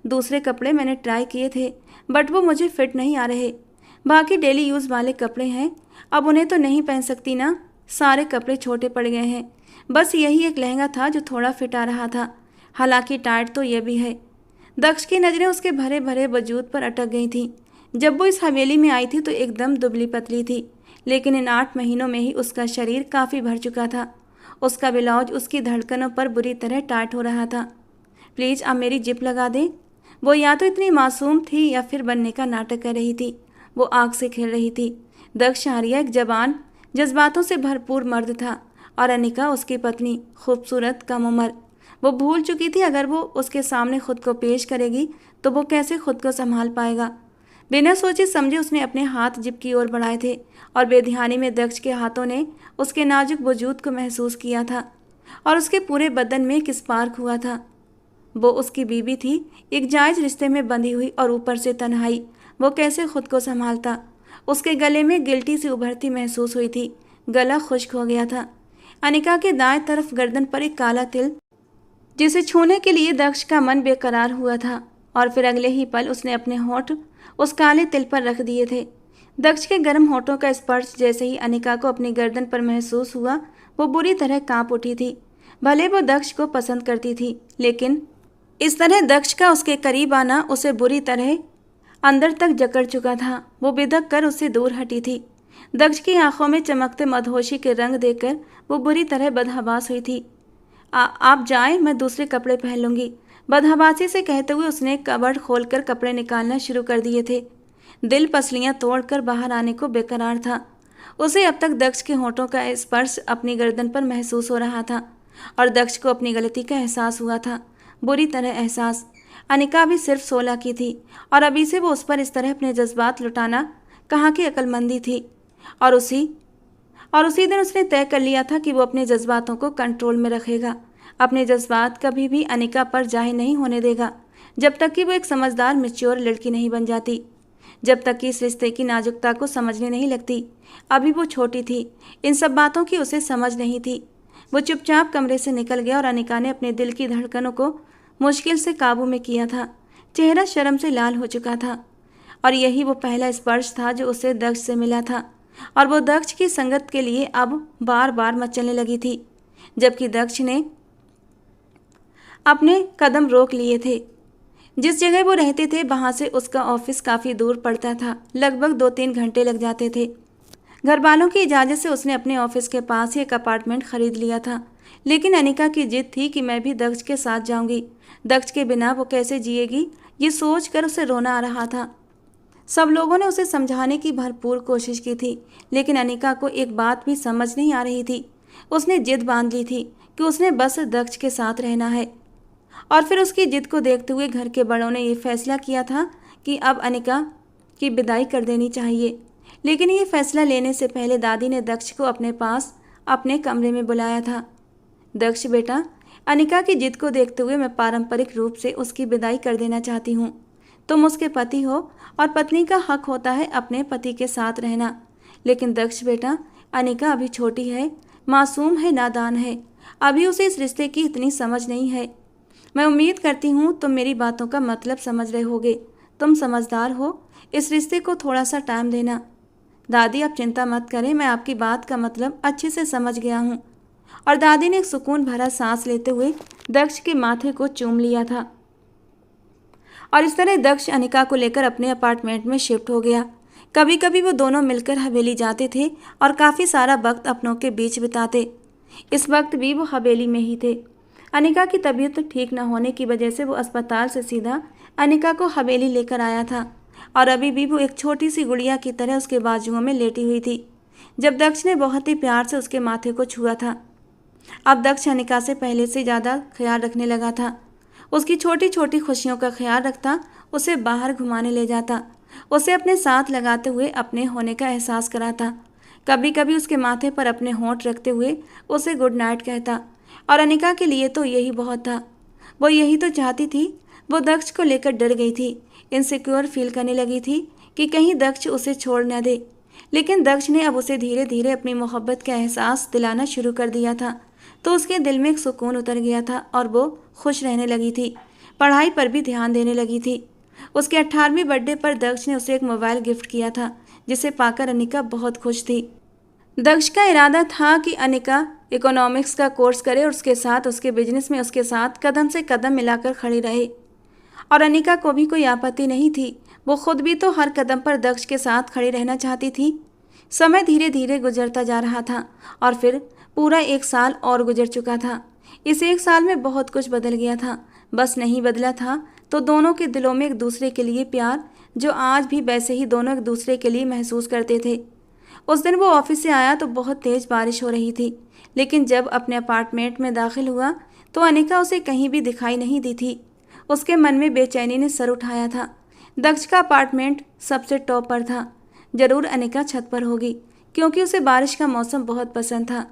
दूसरे कपड़े मैंने ट्राई किए थे, बट वो मुझे फिट नहीं आ रहे। बाकी डेली यूज़ वाले कपड़े हैं, अब उन्हें तो नहीं पहन सकती ना। सारे कपड़े छोटे पड़ गए हैं। बस यही एक लहंगा था जो थोड़ा फिट आ रहा था, हालांकि टाइट तो यह भी है। दक्ष की नज़रें उसके भरे भरे वजूद पर अटक गई थीं। जब वो इस हवेली में आई थी तो एकदम दुबली पतली थी, लेकिन इन 8 महीनों में ही उसका शरीर काफ़ी भर चुका था। उसका ब्लाउज उसकी धड़कनों पर बुरी तरह टाइट हो रहा था। प्लीज़ अब मेरी जिप लगा दें। वो या तो इतनी मासूम थी या फिर बनने का नाटक कर रही थी। वो आग से खेल रही थी। दक्ष आर्या एक जवान, जज्बातों से भरपूर मर्द था और अनिका उसकी पत्नी, खूबसूरत, कम उम्र। वो भूल चुकी थी अगर वो उसके सामने खुद को पेश करेगी तो वो कैसे खुद को संभाल पाएगा। बिना सोचे समझे उसने अपने हाथ जिप की ओर बढ़ाए थे और बेध्यानी में दक्ष के हाथों ने उसके नाजुक वजूद को महसूस किया था और उसके पूरे बदन में एक स्पार्क हुआ था। वो उसकी बीवी थी, एक जायज़ रिश्ते में बंधी हुई, और ऊपर से तन्हाई। वो कैसे खुद को संभालता? उसके गले में गिल्टी सी उभरती महसूस हुई थी। गला खुश्क हो गया था। अनिका के दाएं तरफ गर्दन पर एक काला तिल, जिसे छूने के लिए दक्ष का मन बेकरार हुआ था, और फिर अगले ही पल उसने अपने होंठ उस काले तिल पर रख दिए थे। दक्ष के गर्म होठों का स्पर्श जैसे ही अनिका को अपनी गर्दन पर महसूस हुआ, वो बुरी तरह कांप उठी थी। भले वो दक्ष को पसंद करती थी, लेकिन इस तरह दक्ष का उसके करीब आना उसे बुरी तरह अंदर तक जकड़ चुका था। वो बिदक कर उससे दूर हटी थी। दक्ष की आंखों में चमकते मदहोशी के रंग देखकर वो बुरी तरह बदहवास हुई थी। आप जाएं, मैं दूसरे कपड़े पहन लूँगी। बदहवासी से कहते हुए उसने कबर्ड खोलकर कपड़े निकालना शुरू कर दिए थे। दिल पसलियाँ तोड़कर बाहर आने को बेकरार था। उसे अब तक दक्ष के होठों का स्पर्श अपनी गर्दन पर महसूस हो रहा था और दक्ष को अपनी गलती का एहसास हुआ था, बुरी तरह एहसास। अनिका भी सिर्फ 16 की थी और अभी से वो उस पर इस तरह अपने जज्बात लुटाना कहाँ की अक्लमंदी थी। और उसी दिन उसने तय कर लिया था कि वो अपने जज्बातों को कंट्रोल में रखेगा। अपने जज्बात कभी भी अनिका पर जाहिर नहीं होने देगा जब तक कि वो एक समझदार मैच्योर लड़की नहीं बन जाती, जब तक कि इस रिश्ते की नाजुकता को समझने नहीं लगती। अभी वो छोटी थी, इन सब बातों की उसे समझ नहीं थी। वो चुपचाप कमरे से निकल गया और अनिका ने अपने दिल की धड़कनों को मुश्किल से काबू में किया था। चेहरा शर्म से लाल हो चुका था और यही वो पहला स्पर्श था जो उसे दक्ष से मिला था, और वो दक्ष की संगत के लिए अब बार बार मचलने लगी थी, जबकि दक्ष ने अपने कदम रोक लिए थे। जिस जगह वो रहते थे वहाँ से उसका ऑफिस काफ़ी दूर पड़ता था। लगभग 2-3 घंटे लग जाते थे। घर वालों की इजाज़त से उसने अपने ऑफिस के पास ही एक अपार्टमेंट ख़रीद लिया था, लेकिन अनिका की जिद थी कि मैं भी दक्ष के साथ जाऊंगी। दक्ष के बिना वो कैसे जिएगी, ये सोच कर उसे रोना आ रहा था। सब लोगों ने उसे समझाने की भरपूर कोशिश की थी, लेकिन अनिका को एक बात भी समझ नहीं आ रही थी। उसने जिद बांध ली थी कि उसने बस दक्ष के साथ रहना है, और फिर उसकी जिद को देखते हुए घर के बड़ों ने ये फैसला किया था कि अब अनिका की विदाई कर देनी चाहिए। लेकिन ये फैसला लेने से पहले दादी ने दक्ष को अपने पास अपने कमरे में बुलाया था। दक्ष बेटा, अनिका की जिद को देखते हुए मैं पारंपरिक रूप से उसकी विदाई कर देना चाहती हूँ। तुम उसके पति हो और पत्नी का हक होता है अपने पति के साथ रहना। लेकिन दक्ष बेटा, अनिका अभी छोटी है, मासूम है, नादान है। अभी उसे इस रिश्ते की इतनी समझ नहीं है। मैं उम्मीद करती हूँ तुम मेरी बातों का मतलब समझ रहे होगे। तुम समझदार हो, इस रिश्ते को थोड़ा सा टाइम देना। दादी आप चिंता मत करें, मैं आपकी बात का मतलब अच्छे से समझ गया हूँ। और दादी ने एक सुकून भरा सांस लेते हुए दक्ष के माथे को चूम लिया था। और इस तरह दक्ष अनिका को लेकर अपने अपार्टमेंट में शिफ्ट हो गया। कभी कभी वो दोनों मिलकर हवेली जाते थे और काफ़ी सारा वक्त अपनों के बीच बिताते। इस वक्त भी वो हवेली में ही थे। अनिका की तबीयत ठीक न होने की वजह से वो अस्पताल से सीधा अनिका को हवेली लेकर आया था और अभी भी वो एक छोटी सी गुड़िया की तरह उसके बाजुओं में लेटी हुई थी जब दक्ष ने बहुत ही प्यार से उसके माथे को छुआ था। अब दक्ष अनिका से पहले से ज़्यादा ख्याल रखने लगा था। उसकी छोटी छोटी खुशियों का ख्याल रखता, उसे बाहर घुमाने ले जाता, उसे अपने साथ लगाते हुए अपने होने का एहसास कराता। कभी कभी उसके माथे पर अपने होंठ रखते हुए उसे गुड नाइट कहता। और अनिका के लिए तो यही बहुत था। वो यही तो चाहती थी। वो दक्ष को लेकर डर गई थी, इनसिक्योर फील करने लगी थी कि कहीं दक्ष उसे छोड़ न दे। लेकिन दक्ष ने अब उसे धीरे धीरे अपनी मोहब्बत का एहसास दिलाना शुरू कर दिया था, तो उसके दिल में एक सुकून उतर गया था और वो खुश रहने लगी थी। पढ़ाई पर भी ध्यान देने लगी थी। उसके 18वें बर्थडे पर दक्ष ने उसे एक मोबाइल गिफ्ट किया था, जिसे पाकर अनिका बहुत खुश थी। दक्ष का इरादा था कि अनिका इकोनॉमिक्स का कोर्स करे और उसके साथ उसके बिजनेस में उसके साथ कदम से कदम मिलाकर खड़ी रहे। और अनिका को भी कोई आपत्ति नहीं थी। वो खुद भी तो हर कदम पर दक्ष के साथ खड़ी रहना चाहती थी। समय धीरे धीरे गुजरता जा रहा था और फिर पूरा 1 साल और गुजर चुका था। इस 1 साल में बहुत कुछ बदल गया था। बस नहीं बदला था तो दोनों के दिलों में एक दूसरे के लिए प्यार, जो आज भी वैसे ही दोनों एक दूसरे के लिए महसूस करते थे। उस दिन वो ऑफिस से आया तो बहुत तेज बारिश हो रही थी, लेकिन जब अपने अपार्टमेंट में दाखिल हुआ तो अनिका उसे कहीं भी दिखाई नहीं दी थी। उसके मन में बेचैनी ने सर उठाया था। दक्ष का अपार्टमेंट सबसे टॉप पर था। जरूर अनिका छत पर होगी, क्योंकि उसे बारिश का मौसम बहुत पसंद था।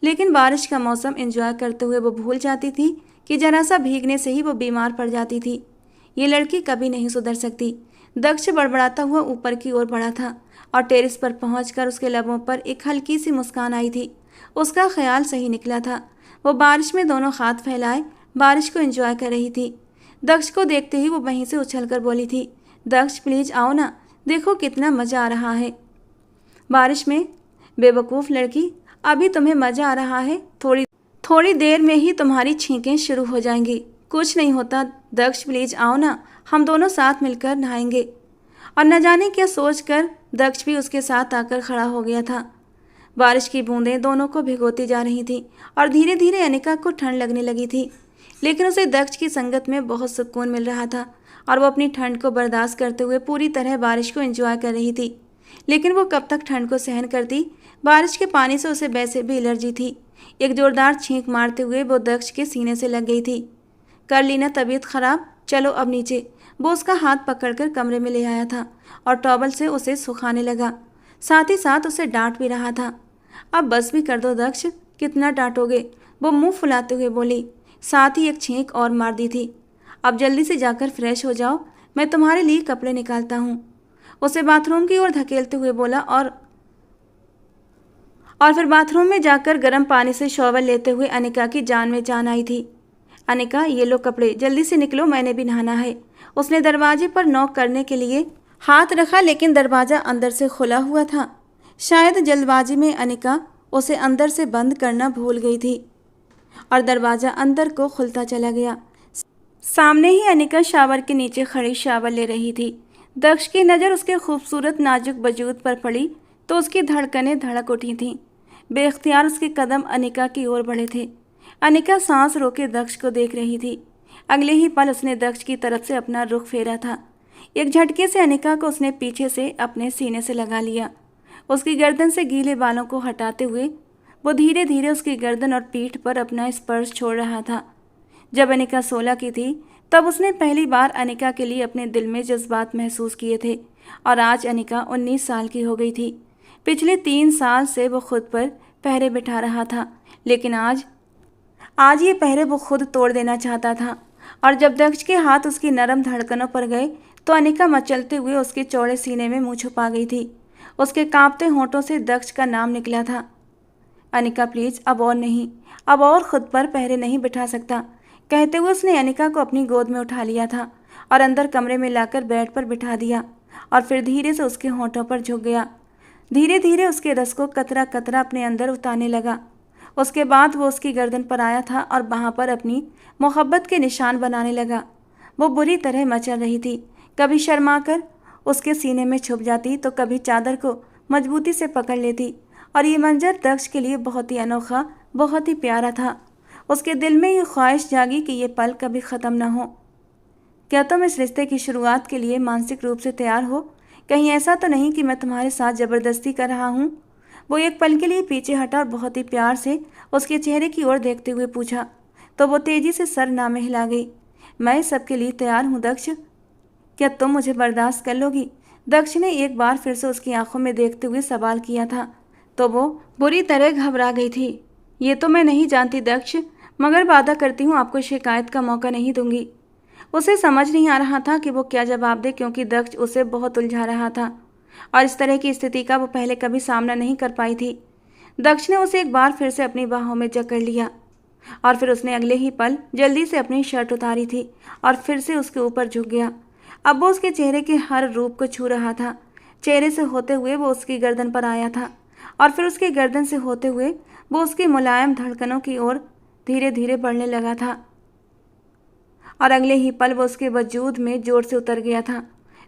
लेकिन बारिश का मौसम एंजॉय करते हुए वो भूल जाती थी कि जरा सा भीगने से ही वो बीमार पड़ जाती थी। ये लड़की कभी नहीं सुधर सकती। दक्ष बड़बड़ाता हुआ ऊपर की ओर बढ़ा था और टेरेस पर पहुंचकर उसके लबों पर एक हल्की सी मुस्कान आई थी। उसका ख्याल सही निकला था। वो बारिश में दोनों हाथ फैलाए बारिश को एंजॉय कर रही थी। दक्ष को देखते ही वो वहीं से उछलकर बोली थी, दक्ष प्लीज आओ ना, देखो कितना मज़ा आ रहा है बारिश में। बेवकूफ़ लड़की, अभी तुम्हें मज़ा आ रहा है, थोड़ी देर में ही तुम्हारी छींकें शुरू हो जाएंगी। कुछ नहीं होता दक्ष, प्लीज आओ ना, हम दोनों साथ मिलकर नहाएंगे। और न जाने क्या सोचकर दक्ष भी उसके साथ आकर खड़ा हो गया था। बारिश की बूंदें दोनों को भिगोती जा रही थीं और धीरे धीरे अनिका को ठंड लगने लगी थी। लेकिन उसे दक्ष की संगत में बहुत सुकून मिल रहा था और वो अपनी ठंड को बर्दाश्त करते हुए पूरी तरह बारिश को एंजॉय कर रही थी। लेकिन वो कब तक ठंड को सहन करती? बारिश के पानी से उसे वैसे भी एलर्जी थी। एक जोरदार छींक मारते हुए वो दक्ष के सीने से लग गई थी। कर ली ना तबीयत खराब, चलो अब नीचे। वो उसका हाथ पकड़कर कमरे में ले आया था और टॉवल से उसे सुखाने लगा, साथ ही साथ उसे डांट भी रहा था। अब बस भी कर दो दक्ष, कितना डांटोगे? वो मुंह फुलाते हुए बोली, साथ ही एक छींक और मार दी थी। अब जल्दी से जाकर फ्रेश हो जाओ, मैं तुम्हारे लिए कपड़े निकालता हूँ। उसे बाथरूम की ओर धकेलते हुए बोला और फिर बाथरूम में जाकर गर्म पानी से शॉवर लेते हुए अनिका की जान में जान आई थी। अनिका, ये लो कपड़े, जल्दी से निकलो, मैंने भी नहाना है। उसने दरवाजे पर नॉक करने के लिए हाथ रखा, लेकिन दरवाज़ा अंदर से खुला हुआ था। शायद जल्दबाजी में अनिका उसे अंदर से बंद करना भूल गई थी और दरवाज़ा अंदर को खुलता चला गया। सामने ही अनिका शावर के नीचे खड़ी शावर ले रही थी। दक्ष की नज़र उसके खूबसूरत नाजुक वजूद पर पड़ी तो उसकी धड़कनें धड़क उठी थीं। बेख्तियार उसके कदम अनिका की ओर बढ़े थे। अनिका सांस रोके दक्ष को देख रही थी। अगले ही पल उसने दक्ष की तरफ से अपना रुख फेरा था। एक झटके से अनिका को उसने पीछे से अपने सीने से लगा लिया। उसकी गर्दन से गीले बालों को हटाते हुए वो धीरे धीरे उसकी गर्दन और पीठ पर अपना स्पर्श छोड़ रहा था। जब अनिका 16 की थी तब उसने पहली बार अनिका के लिए अपने दिल में जज्बात महसूस किए थे और आज अनिका 19 साल की हो गई थी। पिछले 3 साल से वो खुद पर पहरे बिठा रहा था, लेकिन आज आज ये पहरे वो खुद तोड़ देना चाहता था। और जब दक्ष के हाथ उसकी नरम धड़कनों पर गए तो अनिका मचलते हुए उसके चौड़े सीने में मुंह छुपा गई थी। उसके कांपते होंठों से दक्ष का नाम निकला था। अनिका प्लीज, अब और नहीं, अब और खुद पर पहरे नहीं बिठा सकता, कहते हुए उसने अनिका को अपनी गोद में उठा लिया था और अंदर कमरे में लाकर बेड पर बिठा दिया और फिर धीरे से उसके होंठों पर झुक गया। धीरे धीरे उसके रस को कतरा कतरा अपने अंदर उतारने लगा। उसके बाद वो उसकी गर्दन पर आया था और वहाँ पर अपनी मोहब्बत के निशान बनाने लगा। वो बुरी तरह मचल रही थी, कभी शर्मा कर उसके सीने में छुप जाती तो कभी चादर को मजबूती से पकड़ लेती। और ये मंजर दक्ष के लिए बहुत ही अनोखा, बहुत ही प्यारा था। उसके दिल में ये ख्वाहिश जागी कि ये पल कभी ख़त्म न हो। क्या तुम इस रिश्ते की शुरुआत के लिए मानसिक रूप से तैयार हो? कहीं ऐसा तो नहीं कि मैं तुम्हारे साथ ज़बरदस्ती कर रहा हूँ? वो एक पल के लिए पीछे हटा और बहुत ही प्यार से उसके चेहरे की ओर देखते हुए पूछा, तो वो तेजी से सर ना में हिला गई। मैं सबके लिए तैयार हूँ दक्ष, क्या तुम मुझे बर्दाश्त कर लोगी? दक्ष ने एक बार फिर से उसकी आंखों में देखते हुए सवाल किया था, तो वो बुरी तरह घबरा गई थी। ये तो मैं नहीं जानती दक्ष, मगर वादा करती हूँ आपको शिकायत का मौका नहीं दूंगी। उसे समझ नहीं आ रहा था कि वो क्या जवाब दे, क्योंकि दक्ष उसे बहुत उलझा रहा था और इस तरह की स्थिति का वो पहले कभी सामना नहीं कर पाई थी। दक्ष ने उसे एक बार फिर से अपनी बाहों में जकड़ लिया और फिर उसने अगले ही पल जल्दी से अपनी शर्ट उतारी थी और फिर से उसके ऊपर झुक गया। अब वो उसके चेहरे के हर रूप को छू रहा था। चेहरे से होते हुए वो उसकी गर्दन पर आया था और फिर उसकी गर्दन से होते हुए वो उसकी मुलायम धड़कनों की ओर धीरे धीरे बढ़ने लगा था और अगले ही पल वो उसके वजूद में जोर से उतर गया था।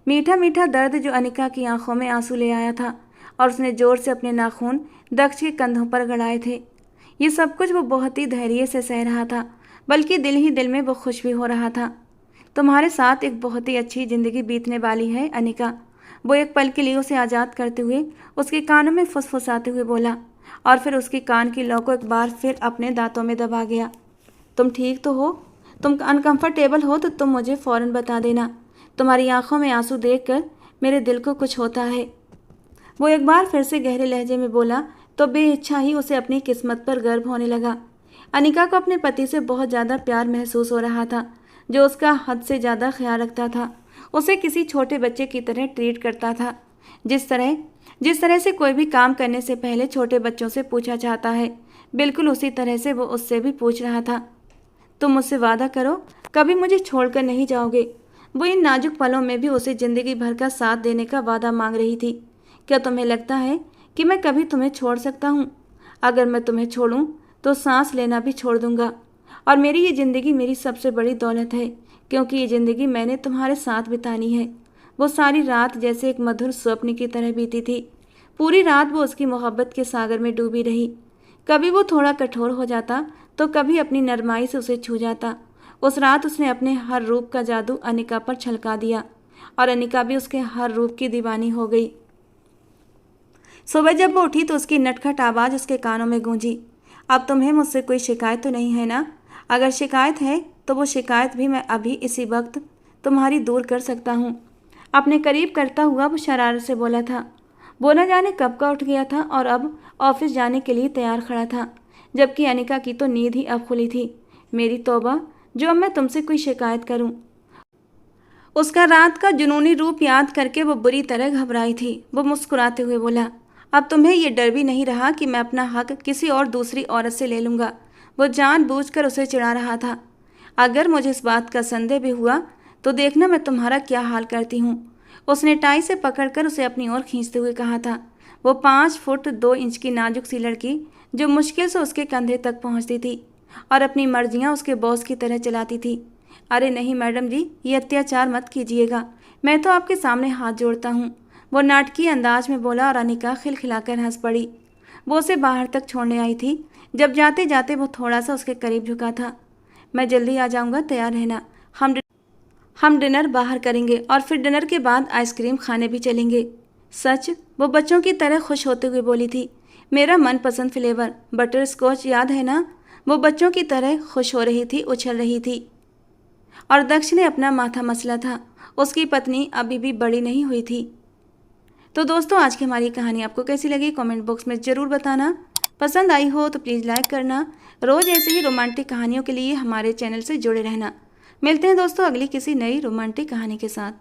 मीठा मीठा दर्द जो अनिका की आंखों में आंसू ले आया था और उसने जोर से अपने नाखून दक्ष के कंधों पर गड़ाए थे। ये सब कुछ वो बहुत ही धैर्य से सह रहा था, बल्कि दिल ही दिल में वो खुश भी हो रहा था। तुम्हारे साथ एक बहुत ही अच्छी ज़िंदगी बीतने वाली है अनिका, वो एक पल के लिए उसे आज़ाद करते हुए उसके कानों में फुसफुसाते हुए बोला और फिर उसके कान की लौ को एक बार फिर अपने दांतों में दबा गया। तुम ठीक तो हो? तुम अनकंफर्टेबल हो तो तुम मुझे फ़ौरन बता देना। तुम्हारी आंखों में आंसू देखकर मेरे दिल को कुछ होता है। वो एक बार फिर से गहरे लहजे में बोला तो बेइच्छा ही उसे अपनी किस्मत पर गर्व होने लगा। अनिका को अपने पति से बहुत ज़्यादा प्यार महसूस हो रहा था, जो उसका हद से ज़्यादा ख्याल रखता था, उसे किसी छोटे बच्चे की तरह ट्रीट करता था। जिस तरह से कोई भी काम करने से पहले छोटे बच्चों से पूछा जाता है, बिल्कुल उसी तरह से वो उससे भी पूछ रहा था। तुम मुझसे वादा करो, कभी मुझे छोड़कर नहीं जाओगे। वो इन नाजुक पलों में भी उसे ज़िंदगी भर का साथ देने का वादा मांग रही थी। क्या तुम्हें लगता है कि मैं कभी तुम्हें छोड़ सकता हूँ? अगर मैं तुम्हें छोड़ूं तो सांस लेना भी छोड़ दूंगा। और मेरी ये ज़िंदगी मेरी सबसे बड़ी दौलत है, क्योंकि ये ज़िंदगी मैंने तुम्हारे साथ बितानी है। वो सारी रात जैसे एक मधुर स्वप्न की तरह बीती थी। पूरी रात वो उसकी मोहब्बत के सागर में डूबी रही। कभी वो थोड़ा कठोर हो जाता तो कभी अपनी नरमाई से उसे छू जाता। उस रात उसने अपने हर रूप का जादू अनिका पर छलका दिया और अनिका भी उसके हर रूप की दीवानी हो गई। सुबह जब वो उठी तो उसकी नटखट आवाज़ उसके कानों में गूंजी, अब तुम्हें मुझसे कोई शिकायत तो नहीं है ना? अगर शिकायत है तो वो शिकायत भी मैं अभी इसी वक्त तुम्हारी दूर कर सकता हूँ। अपने करीब करता हुआ वो शरारत से बोला था। वो न जाने कब का उठ गया था और अब ऑफिस जाने के लिए तैयार खड़ा था, जबकि अनिका की तो नींद ही अब खुली थी। मेरी तौबा, जो अब मैं तुमसे कोई शिकायत करूं। उसका रात का जुनूनी रूप याद करके वो बुरी तरह घबराई थी। वो मुस्कुराते हुए बोला, अब तुम्हें ये डर भी नहीं रहा कि मैं अपना हक किसी और दूसरी औरत से ले लूँगा। वो जानबूझकर उसे चिढ़ा रहा था। अगर मुझे इस बात का संदेह भी हुआ तो देखना मैं तुम्हारा क्या हाल करती हूँ। उसने टाई से पकड़कर उसे अपनी ओर खींचते हुए कहा था। वो 5 फुट 2 इंच की नाजुक सी लड़की, जो मुश्किल से उसके कंधे तक पहुँचती थी और अपनी मर्जियाँ उसके बॉस की तरह चलाती थी। अरे नहीं मैडम जी, ये अत्याचार मत कीजिएगा, मैं तो आपके सामने हाथ जोड़ता हूँ, वो नाटकीय अंदाज में बोला और अनिका खिलखिलाकर हंस पड़ी। वो उसे बाहर तक छोड़ने आई थी। जब जाते जाते वो थोड़ा सा उसके करीब झुका था। मैं जल्दी आ जाऊँगा, तैयार रहना। हम डिनर बाहर करेंगे और फिर डिनर के बाद आइसक्रीम खाने भी चलेंगे। सच? वो बच्चों की तरह खुश होते हुए बोली थी। मेरा मनपसंद फ्लेवर बटर स्कॉच, याद है ना? वो बच्चों की तरह खुश हो रही थी, उछल रही थी। और दक्ष ने अपना माथा मसला था। उसकी पत्नी अभी भी बड़ी नहीं हुई थी। तो दोस्तों, आज की हमारी कहानी आपको कैसी लगी कमेंट बॉक्स में ज़रूर बताना। पसंद आई हो तो प्लीज़ लाइक करना। रोज़ ऐसी ही रोमांटिक कहानियों के लिए हमारे चैनल से जुड़े रहना। मिलते हैं दोस्तों अगली किसी नई रोमांटिक कहानी के साथ।